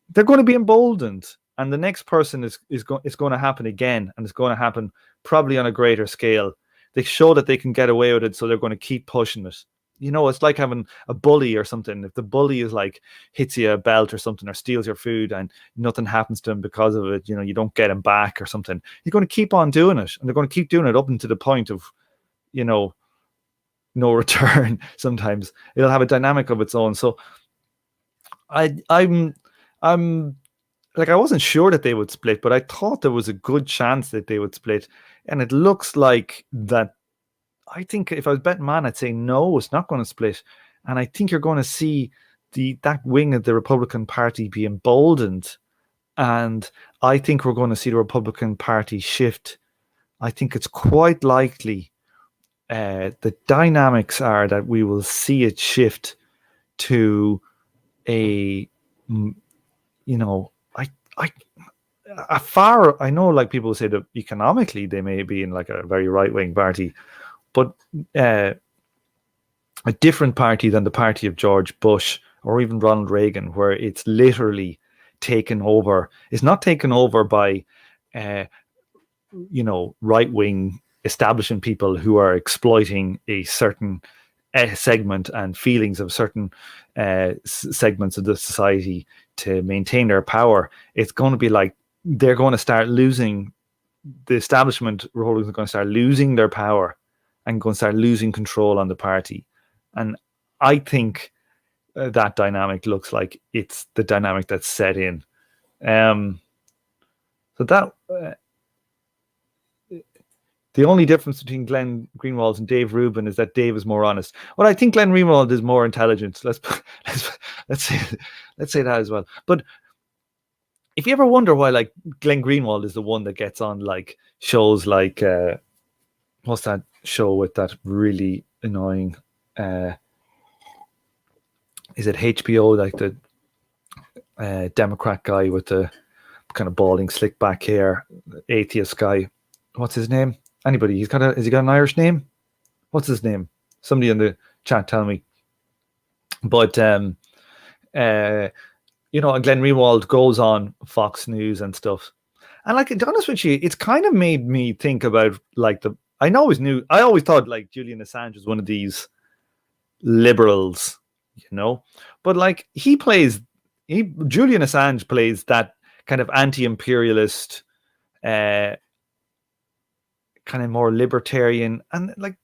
they're going to be emboldened. And the next person is going to happen again, and it's going to happen probably on a greater scale. They show that they can get away with it, so they're going to keep pushing it. It's like having a bully or something. If the bully is like hits you a belt or something, or steals your food, and nothing happens to him because of it, you don't get him back or something, you're going to keep on doing it, and they're going to keep doing it up until the point of, no return. Sometimes it'll have a dynamic of its own. So I'm like, I wasn't sure that they would split, but I thought there was a good chance that they would split. And it looks like that. I think if I was betting man, I'd say no, it's not going to split. And I think you're going to see that wing of the Republican Party be emboldened. And I think we're going to see the Republican Party shift. I think it's quite likely the dynamics are that we will see it shift to a, I know like people say that economically they may be in like a very right-wing party, but a different party than the party of George Bush or even Ronald Reagan, where it's literally taken over. It's not taken over by right-wing establishment people who are exploiting a certain segment and feelings of certain segments of the society to maintain their power, it's going to be like they're going to start losing, the establishment rulers are going to start losing their power and going to start losing control on the party. And I think that dynamic looks like it's the dynamic that's set in. So that the only difference between Glenn Greenwald and Dave Rubin is that Dave is more honest. Well, I think Glenn Greenwald is more intelligent. Let's say that as well. But if you ever wonder why, like, Glenn Greenwald is the one that gets on like shows like what's that show with that really annoying is it HBO, like the Democrat guy with the kind of balding slick back hair, atheist guy. What's his name? Anybody? Has he got an Irish name? What's his name? Somebody in the chat tell me. But and Glenn Greenwald goes on Fox News and stuff. And like, to be honest with you, it's kind of made me think about like I always thought like Julian Assange was one of these liberals, but like Julian Assange plays that kind of anti-imperialist, kind of more libertarian, and like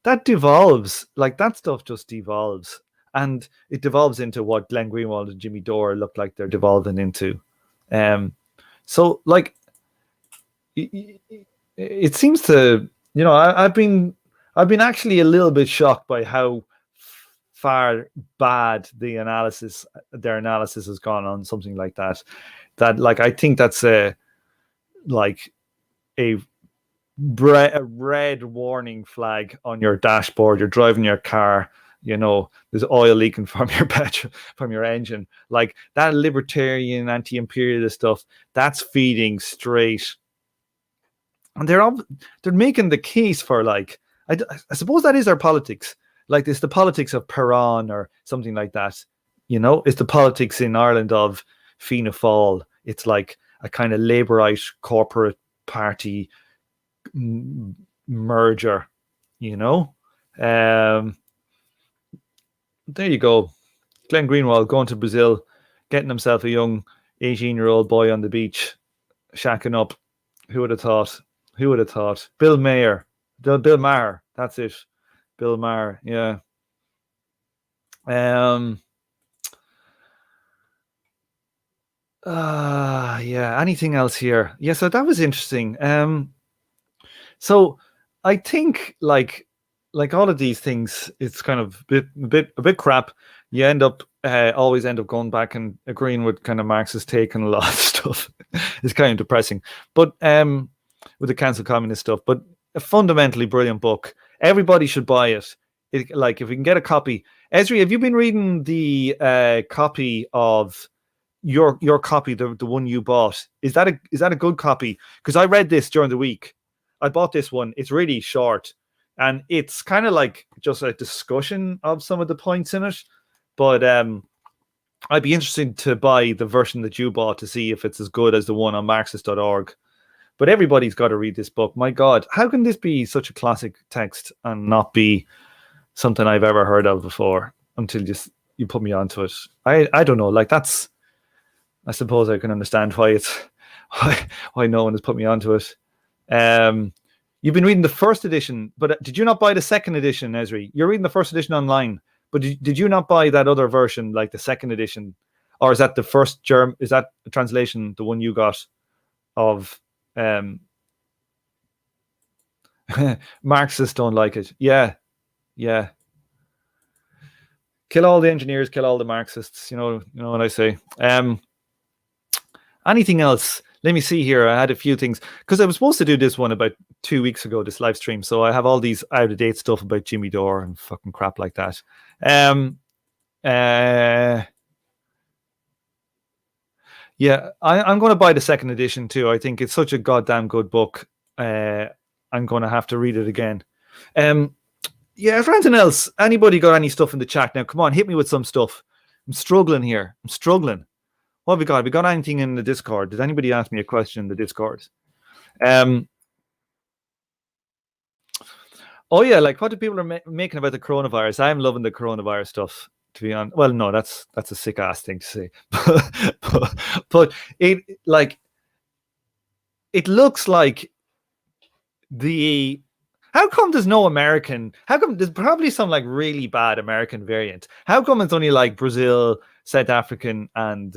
that devolves, like that stuff just devolves, and it devolves into what Glenn Greenwald and Jimmy Dore look like they're devolving into. So like it seems to, I've been actually a little bit shocked by how far bad their analysis has gone on something like that. That, like, I think that's a red warning flag on your dashboard. You're driving your car, there's oil leaking from your from your engine. Like that libertarian, anti-imperialist stuff, that's feeding straight. And they're making the case for, like, I suppose that is our politics. Like, it's the politics of Patron or something like that. It's the politics in Ireland of Fianna Fáil. It's like a kind of Labourite corporate party merger, there you go. Glenn Greenwald going to Brazil, getting himself a young 18-year-old boy on the beach, shacking up. Who would have thought? Bill Maher, that's it. Bill Maher, yeah. Yeah, anything else here? Yeah, so that was interesting. So I think like all of these things, it's kind of a bit crap. You always end up going back and agreeing with kind of Marx's take on a lot of stuff. It's kind of depressing, but with the cancel communist stuff. But a fundamentally brilliant book. Everybody should buy it. Like, if we can get a copy. Esri, have you been reading the copy of your copy, the one you bought? Is that a good copy? Because I read this during the week. I bought this one. It's really short, and it's kind of like just a discussion of some of the points in it. But I'd be interested to buy the version that you bought to see if it's as good as the one on Marxist.org. But everybody's got to read this book. My God, how can this be such a classic text and not be something I've ever heard of before until you put me onto it? I don't know. Like, that's, I suppose I can understand why no one has put me onto it. You've been reading the first edition, but did you not buy the second edition, Esri? You're reading the first edition online, but did you not buy that other version, like the second edition? Or is that the first is that the translation, the one you got of Marxists don't like it? Yeah. Kill all the engineers, kill all the Marxists. You know what I say. Anything else? Let me see here. I had a few things because I was supposed to do this one about 2 weeks ago, this live stream. So I have all these out of date stuff about Jimmy Dore and fucking crap like that. Yeah, I'm going to buy the second edition too. I think it's such a goddamn good book. I'm going to have to read it again. Yeah, if anything else, anybody got any stuff in the chat now? Come on, hit me with some stuff. I'm struggling here. What have we got? Have we got anything in the Discord? Did anybody ask me a question in the Discord? Oh yeah, like what do people are making about the coronavirus? I'm loving the coronavirus stuff. To be honest, well, no, that's a sick ass thing to say, but it like it looks like the. How come there's no American? How come there's probably some like really bad American variant? How come it's only like Brazil, South African, and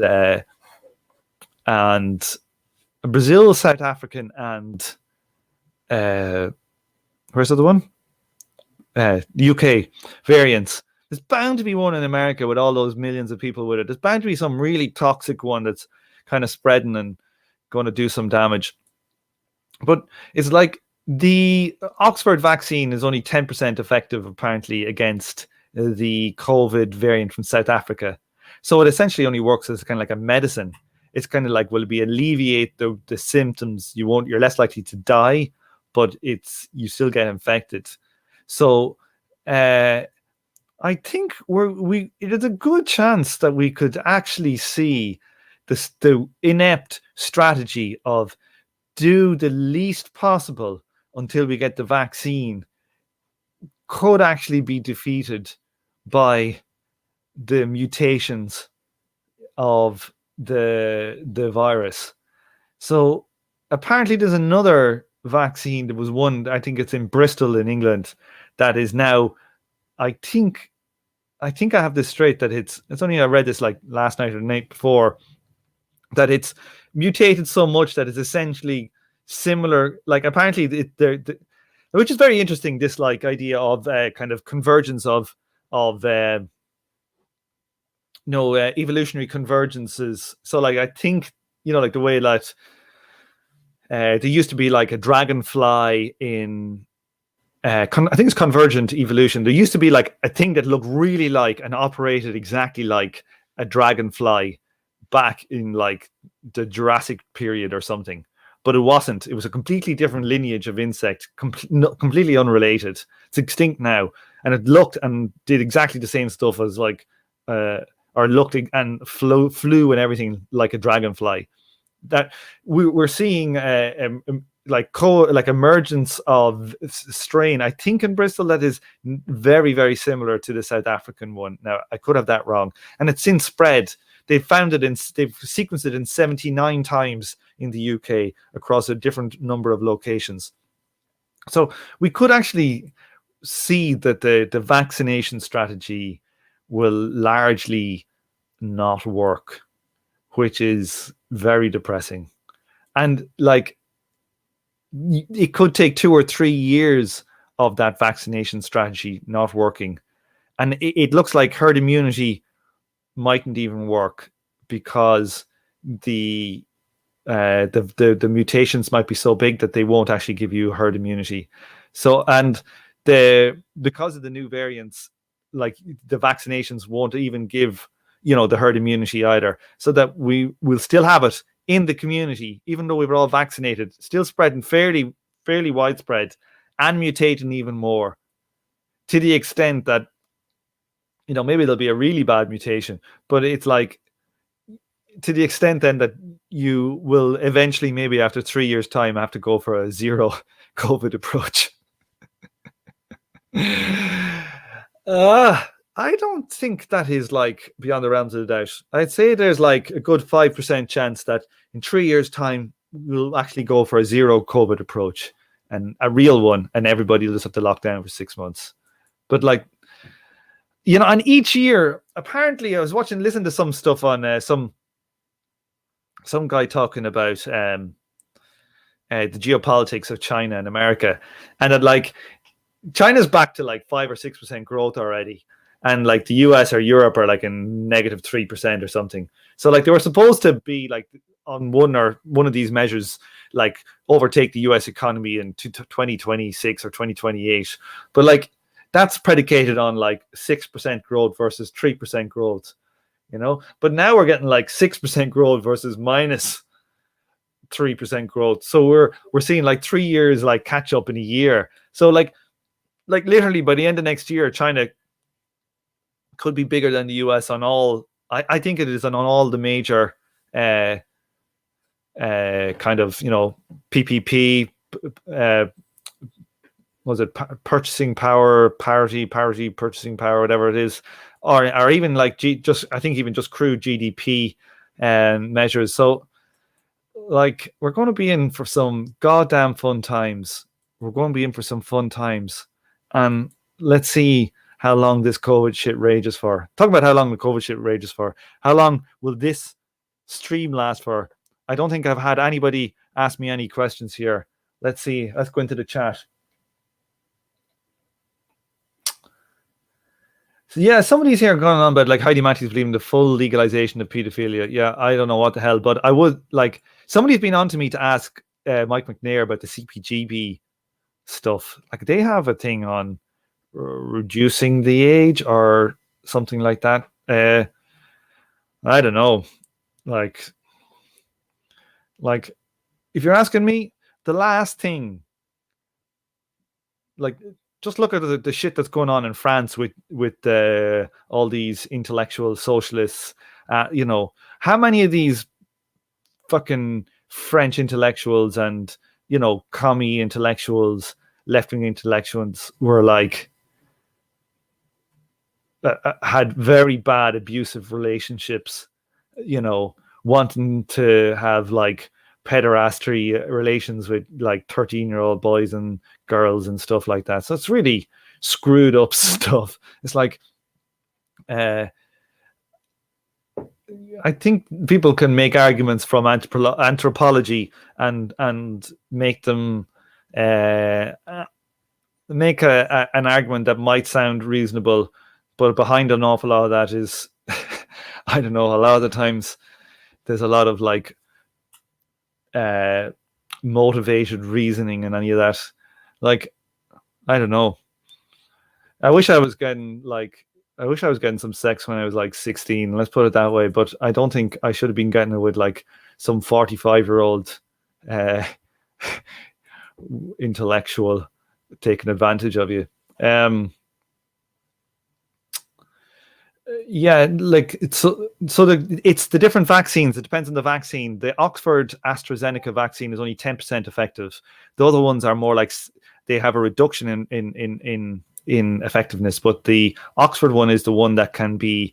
Brazil, South African, and where's the other one? UK variants. There's bound to be one in America with all those millions of people with it. There's bound to be some really toxic one that's kind of spreading and going to do some damage. But it's like the Oxford vaccine is only 10% effective, apparently, against the COVID variant from South Africa. So it essentially only works as kind of like a medicine. It's kind of like, will it be alleviate the symptoms? You're less likely to die, but you still get infected. So I think it is a good chance that we could actually see the inept strategy of do the least possible until we get the vaccine could actually be defeated by the mutations of the virus. So apparently there's another vaccine. There was one, I think it's in Bristol in England, that is now, I think I have this straight, that it's only, I read this like last night or the night before, that it's mutated so much that it's essentially similar, like apparently which is very interesting, this like idea of kind of convergence of evolutionary convergences. So like I think, like the way that there used to be like a dragonfly in I think it's convergent evolution. There used to be like a thing that looked really like and operated exactly like a dragonfly back in like the Jurassic period or something, but it wasn't. It was a completely different lineage of insect, completely unrelated. It's extinct now, and it looked and did exactly the same stuff as like or looked and flew and everything like a dragonfly. That we're seeing like emergence of strain, I think in Bristol, that is very, very similar to the South African one. Now I could have that wrong, and it's since spread. They've sequenced it in 79 times in the UK across a different number of locations. So we could actually see that the vaccination strategy will largely not work, which is very depressing. And like, it could take 2 or 3 years of that vaccination strategy not working. And it looks like herd immunity mightn't even work, because the mutations might be so big that they won't actually give you herd immunity. So, and because of the new variants, like the vaccinations won't even give the herd immunity either, so that we will still have it in the community, even though we were all vaccinated, still spreading fairly widespread and mutating even more, to the extent that maybe there'll be a really bad mutation, but it's like to the extent then that you will eventually, maybe after 3 years' time, have to go for a zero COVID approach. I don't think that is like beyond the realms of the doubt. I'd say there's like a good 5% chance that in 3 years' time we'll actually go for a zero COVID approach, and a real one, and everybody will just have to lock down for 6 months. But like, and each year, apparently, I was listening to some stuff on some guy talking about the geopolitics of China and America, and that like China's back to like 5 or 6% growth already, and like the US or Europe are like in negative 3% or something. So like they were supposed to be like on one of these measures, like overtake the US economy in 2026 or 2028, but like that's predicated on like 6% growth versus 3% growth, but now we're getting like 6% growth versus minus 3% growth. So we're seeing like 3 years like catch up in a year. So like literally by the end of next year, China could be bigger than the US on all, I think it is on all the major kind of, PPP, was it purchasing power, parity, purchasing power, whatever it is, or even like I think even just crude GDP measures. So like we're going to be in for some goddamn fun times. We're going to be in for some fun times, and let's see how long this COVID shit rages for. Talk about how long the COVID shit rages for. How long will this stream last for? I don't think I've had anybody ask me any questions here. Let's see. Let's go into the chat. So yeah, somebody's here going on about like Heidi Matthews believing the full legalization of pedophilia. Yeah, I don't know what the hell, but I would like somebody's been on to me to ask Mike McNair about the CPGB stuff. Like they have a thing on reducing the age or something like that. I don't know. Like if you're asking me, the last thing, like just look at the shit that's going on in France with all these intellectual socialists. You know, how many of these fucking French intellectuals and, you know, commie intellectuals, left-wing intellectuals were like, had very bad abusive relationships, you know, wanting to have like pederasty relations with like 13-year-old boys and girls and stuff like that. So it's really screwed up stuff. It's like I think people can make arguments from anthropology and make them make an argument that might sound reasonable, but behind an awful lot of that is I don't know, a lot of the times there's a lot of like motivated reasoning and any of that. Like, I don't know. I wish I was getting some sex when I was like 16, let's put it that way, but I don't think I should have been getting it with like some 45-year-old intellectual taking advantage of you. Yeah, like it's the different vaccines. It depends on the vaccine. The Oxford AstraZeneca vaccine is only 10% effective. The other ones are more like they have a reduction in effectiveness. But the Oxford one is the one that can be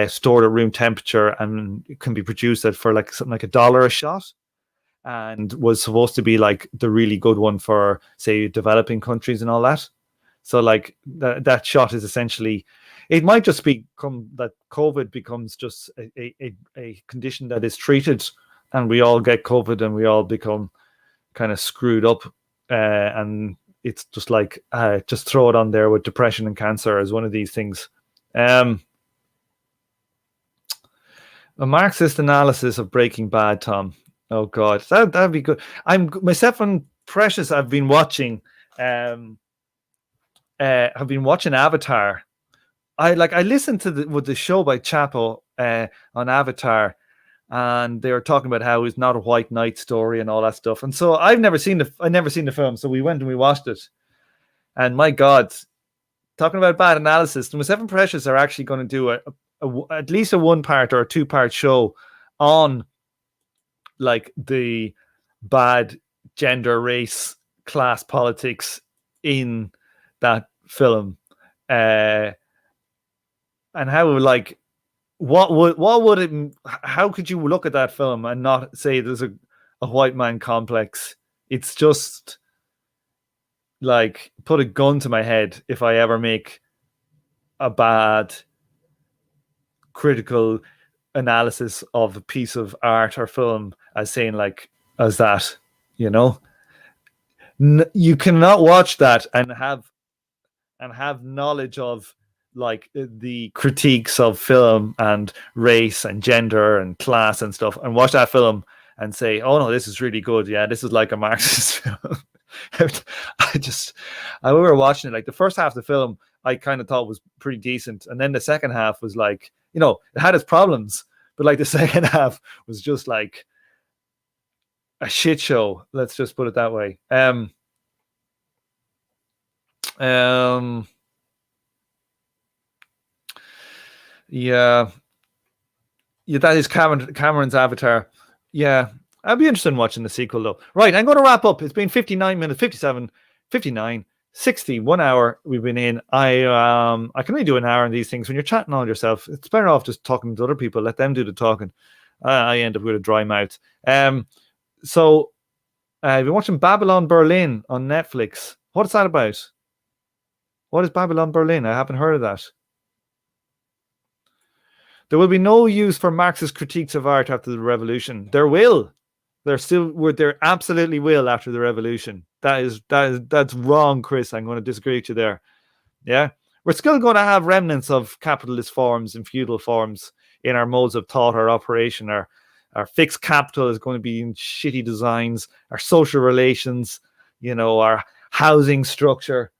stored at room temperature and can be produced at for like something like $1 a shot, and was supposed to be like the really good one for say developing countries and all that. So like that shot is essentially. It might just become that COVID becomes just a condition that is treated, and we all get COVID and we all become kind of screwed up, and it's just like just throw it on there with depression and cancer as one of these things. A Marxist analysis of Breaking Bad, Tom. Oh God, that'd be good. Myself and Precious. I've been watching Avatar. I listened to the show by Chapo on Avatar, and they were talking about how it's not a white knight story and all that stuff. And so I've never seen the film, so we went and we watched it. And my God, talking about bad analysis, and myself and Precious are actually going to do at least a 1-part or a 2-part show on like the bad gender, race, class politics in that film. And how like what would it? How could you look at that film and not say there's a white man complex? It's just like put a gun to my head if I ever make a bad critical analysis of a piece of art or film as saying like as that, you know. You cannot watch that and have knowledge of like the critiques of film and race and gender and class and stuff, and watch that film and say, oh no, this is really good. Yeah, this is like a Marxist film. We were watching it, like the first half of the film I kind of thought was pretty decent, and then the second half was like, you know, it had its problems, but like the second half was just like a shit show, let's just put it that way. Yeah, that is Cameron's Avatar. Yeah, I'd be interested in watching the sequel though. Right, I'm going to wrap up. It's been 59 minutes, 57, 59, 60, 1 hour we've been in. I can only do an hour on these things. When you're chatting all yourself, it's better off just talking to other people. Let them do the talking. I end up with a dry mouth. So I've been watching Babylon Berlin on Netflix. What's that about? What is Babylon Berlin? I haven't heard of that. There will be no use for Marxist critiques of art after the revolution. There will. There absolutely will after the revolution. That's wrong, Chris. I'm going to disagree with you there. Yeah, we're still going to have remnants of capitalist forms and feudal forms in our modes of thought or operation. Our fixed capital is going to be in shitty designs. Our social relations, our housing structure.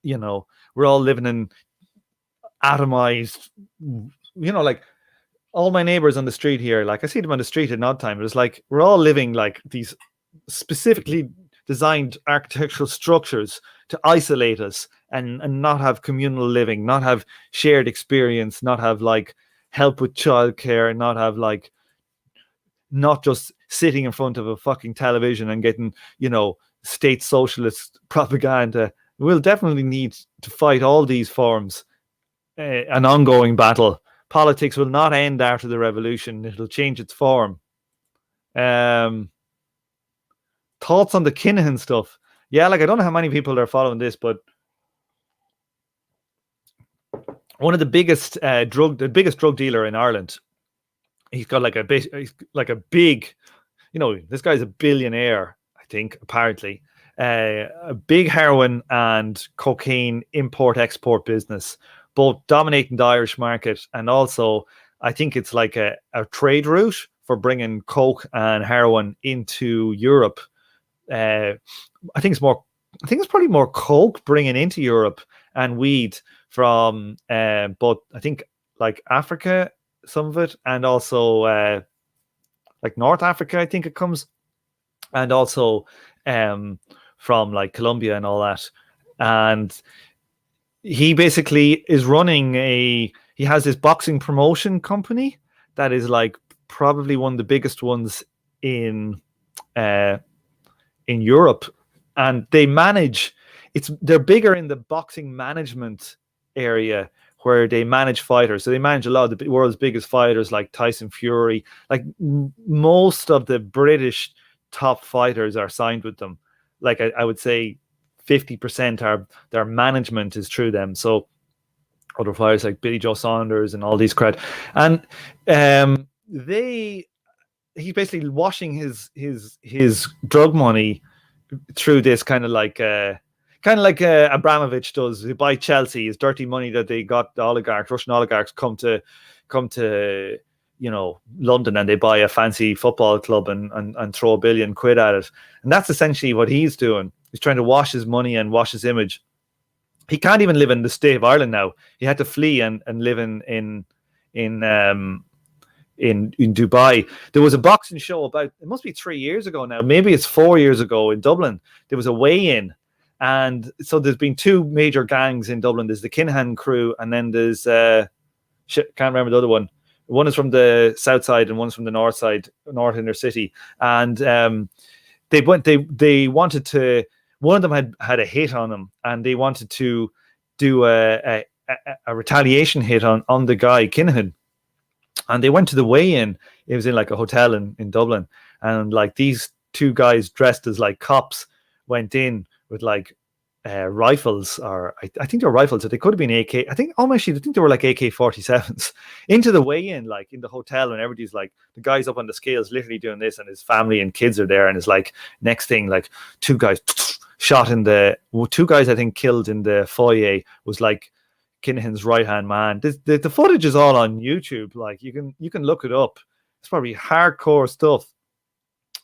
We're all living in atomized. Like all my neighbors on the street here, like I see them on the street at odd time. It's like we're all living like these specifically designed architectural structures to isolate us and not have communal living, not have shared experience, not have like help with childcare, not just sitting in front of a fucking television and getting, state socialist propaganda. We'll definitely need to fight all these forms, an ongoing battle. Politics will not end after the revolution. It'll change its form. Thoughts on the Kinahan stuff? Yeah, like I don't know how many people are following this, but one of the biggest drug dealer in Ireland. He's got like a big, this guy's a billionaire, I think, apparently. A big heroin and cocaine import-export business, both dominating the Irish market, and also I think it's like a trade route for bringing coke and heroin into Europe. I think it's probably more coke bringing into Europe and weed from but I think like Africa, some of it, and also like North Africa, I think it comes, and also from like Colombia and all that. And he basically is running he has this boxing promotion company that is like probably one of the biggest ones in Europe, and they're bigger in the boxing management area where they manage fighters. So they manage a lot of the world's biggest fighters like Tyson Fury. Like most of the British top fighters are signed with them. Like I would say 50% are their management is through them. So other fighters like Billy Joe Saunders and all these crowd. And he's basically washing his drug money through this kind of like Abramovich does. They buy Chelsea, is dirty money that they got the Russian oligarchs come to London, and they buy a fancy football club and throw $1 billion at it. And that's essentially what he's doing. He's trying to wash his money and wash his image. He can't even live in the state of Ireland now. He had to flee and live in Dubai. There was a boxing show it must be 3 years ago now. Maybe it's 4 years ago in Dublin. There was a weigh-in. And so there's been two major gangs in Dublin. There's the Kinahan crew, and then there's can't remember the other one. One is from the south side and one's from the north side, north inner city. And they wanted to. One of them had a hit on them, and they wanted to do a retaliation hit on the guy Kinahan. And they went to the weigh-in. It was in like a hotel in Dublin, and like these two guys dressed as like cops went in with like rifles, or I think they're rifles. So they could have been AK. I think they were like AK-47s into the weigh-in, like in the hotel, and everybody's like, the guy's up on the scales, literally doing this, and his family and kids are there, and it's like next thing, like two guys shot two guys I think killed in the foyer was like Kinahan's right hand man. The footage is all on YouTube. Like you can look it up. It's probably hardcore stuff,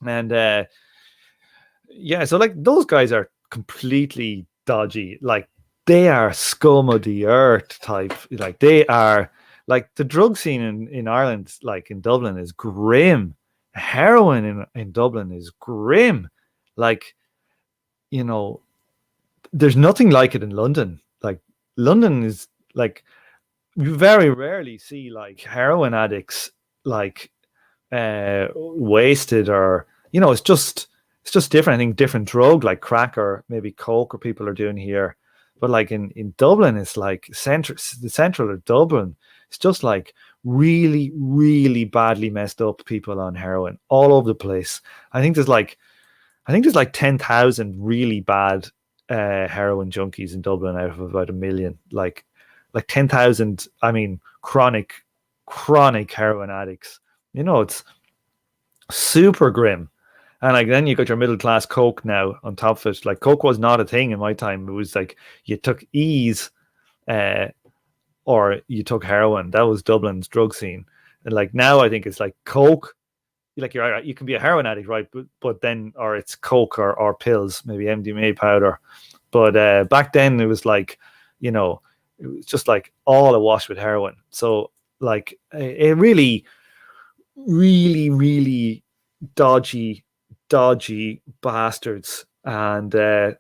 and yeah, so like those guys are completely dodgy. Like they are scum of the earth type. Like they are like the drug scene in Ireland, like in Dublin, is grim. Heroin in Dublin is grim. Like, there's nothing like it in London. Like London is like, you very rarely see like heroin addicts like wasted, or it's just it's just different. I think different drug like crack or maybe coke or people are doing here. But like in Dublin, it's like the central of Dublin. It's just like really, really badly messed up people on heroin all over the place. I think there's like 10,000 really bad heroin junkies in Dublin out of about 1 million. Like 10,000. I mean, chronic heroin addicts. It's super grim. And like then you got your middle class coke now on top of it. Like coke was not a thing in my time. It was like you took ease, or you took heroin. That was Dublin's drug scene. And like now I think it's like coke. Like you can be a heroin addict, right? But then or it's coke or pills, maybe MDMA powder. But back then it was like, it was just like all awash with heroin. So like it really, really, really dodgy bastards. And is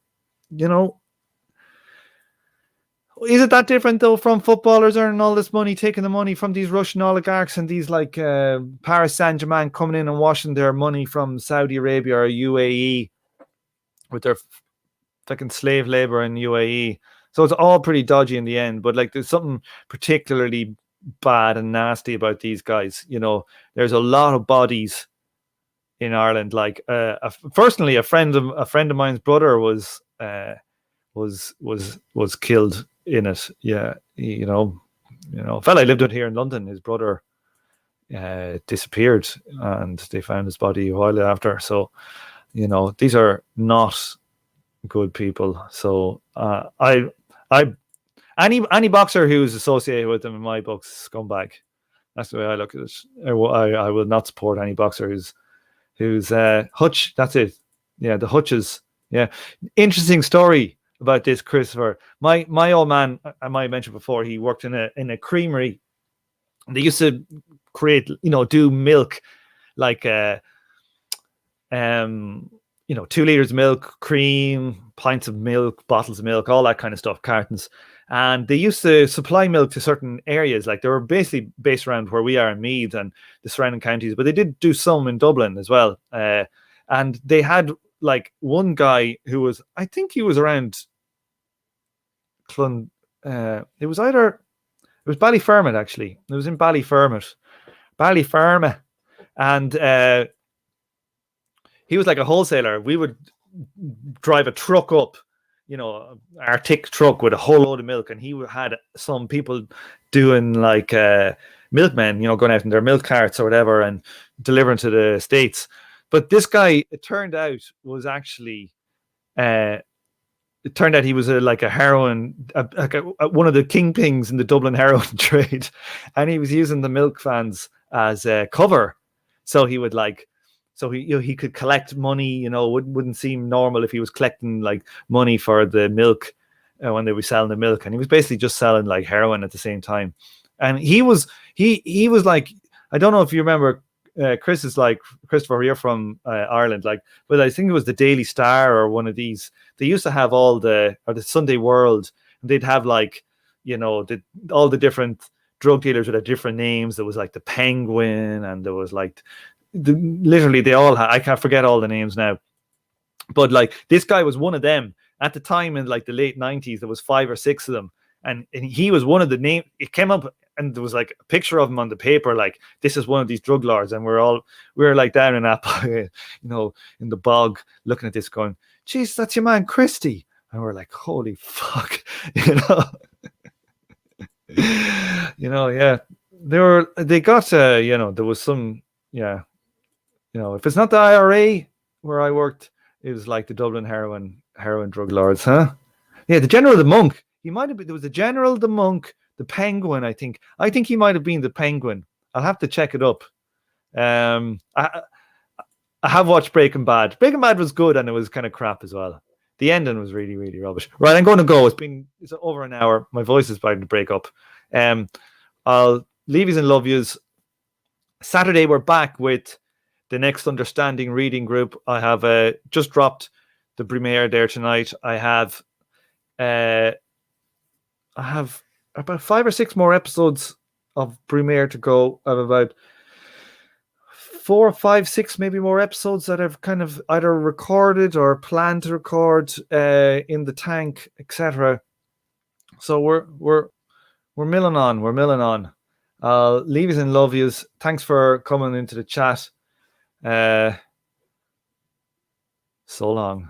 it that different though from footballers earning all this money, taking the money from these Russian oligarchs and these like Paris Saint-Germain coming in and washing their money from Saudi Arabia or UAE with their fucking slave labor in UAE? So it's all pretty dodgy in the end. But like there's something particularly bad and nasty about these guys. There's a lot of bodies in Ireland. Like personally, a friend of mine's brother was killed in it. Yeah, a fella I lived with here in London, his brother disappeared, and they found his body a while after. So, these are not good people. So, any boxer who's associated with them in my books, scumbag. That's the way I look at it. I will not support any boxer who's Hutch. That's it. Yeah, the Hutches. Yeah, interesting story about this, Christopher. My old man, I might have mentioned before, he worked in a creamery. They used to create, do milk like 2 liters of milk, cream, pints of milk, bottles of milk, all that kind of stuff, cartons. And they used to supply milk to certain areas. Like they were basically based around where we are in Meath and the surrounding counties, but they did do some in Dublin as well. And they had like one guy who was, I think he was around it was Ballyfermot, actually. It was in Ballyfermot. And he was like a wholesaler. We would drive a truck up, Arctic truck with a whole load of milk, and he had some people doing like milkmen, going out in their milk carts or whatever and delivering to the States. But this guy, it turned out, was actually it turned out he was one of the kingpins in the Dublin heroin trade, and he was using the milk fans as a cover. So he would he could collect money. Wouldn't seem normal if he was collecting like money for the milk when they were selling the milk, and he was basically just selling like heroin at the same time. And he was like, I don't know if you remember. Chris is like, Christopher, you're from Ireland, like, but I think it was the Daily Star or one of these. They used to have or the Sunday World, and they'd have like, all the different drug dealers with their different names. There was like the Penguin, and there was like, literally they all had, I can't forget all the names now, but like this guy was one of them at the time in like the late 90s. There was 5 or 6 of them, and he was one of the name. It came up. And there was like a picture of him on the paper, like this is one of these drug lords, and we're like down in Appel, in the bog, looking at this, going, "Jeez, that's your man Christie," and we're like, "Holy fuck," yeah. They got, there was some, yeah, if it's not the IRA where I worked, it was like the Dublin heroin drug lords, huh? Yeah, the General, the Monk. He might have been. There was the General, the Monk. The Penguin, I think he might have been the Penguin. I'll have to check it up. I have watched Breaking Bad. Breaking Bad was good, and it was kind of crap as well. The ending was really, really rubbish. Right, I'm going to go. It's over an hour. My voice is starting to break up. I'll leave yous and love yous. Saturday we're back with the Next Understanding reading group. I have just dropped the premiere there tonight. I have about 5 or 6 more episodes of premiere to go. I have about 4, 5, 6, maybe more episodes that I've kind of either recorded or planned to record in the tank, etc. So we're milling on. We're milling on. Leave us and love yous. Thanks for coming into the chat. So long.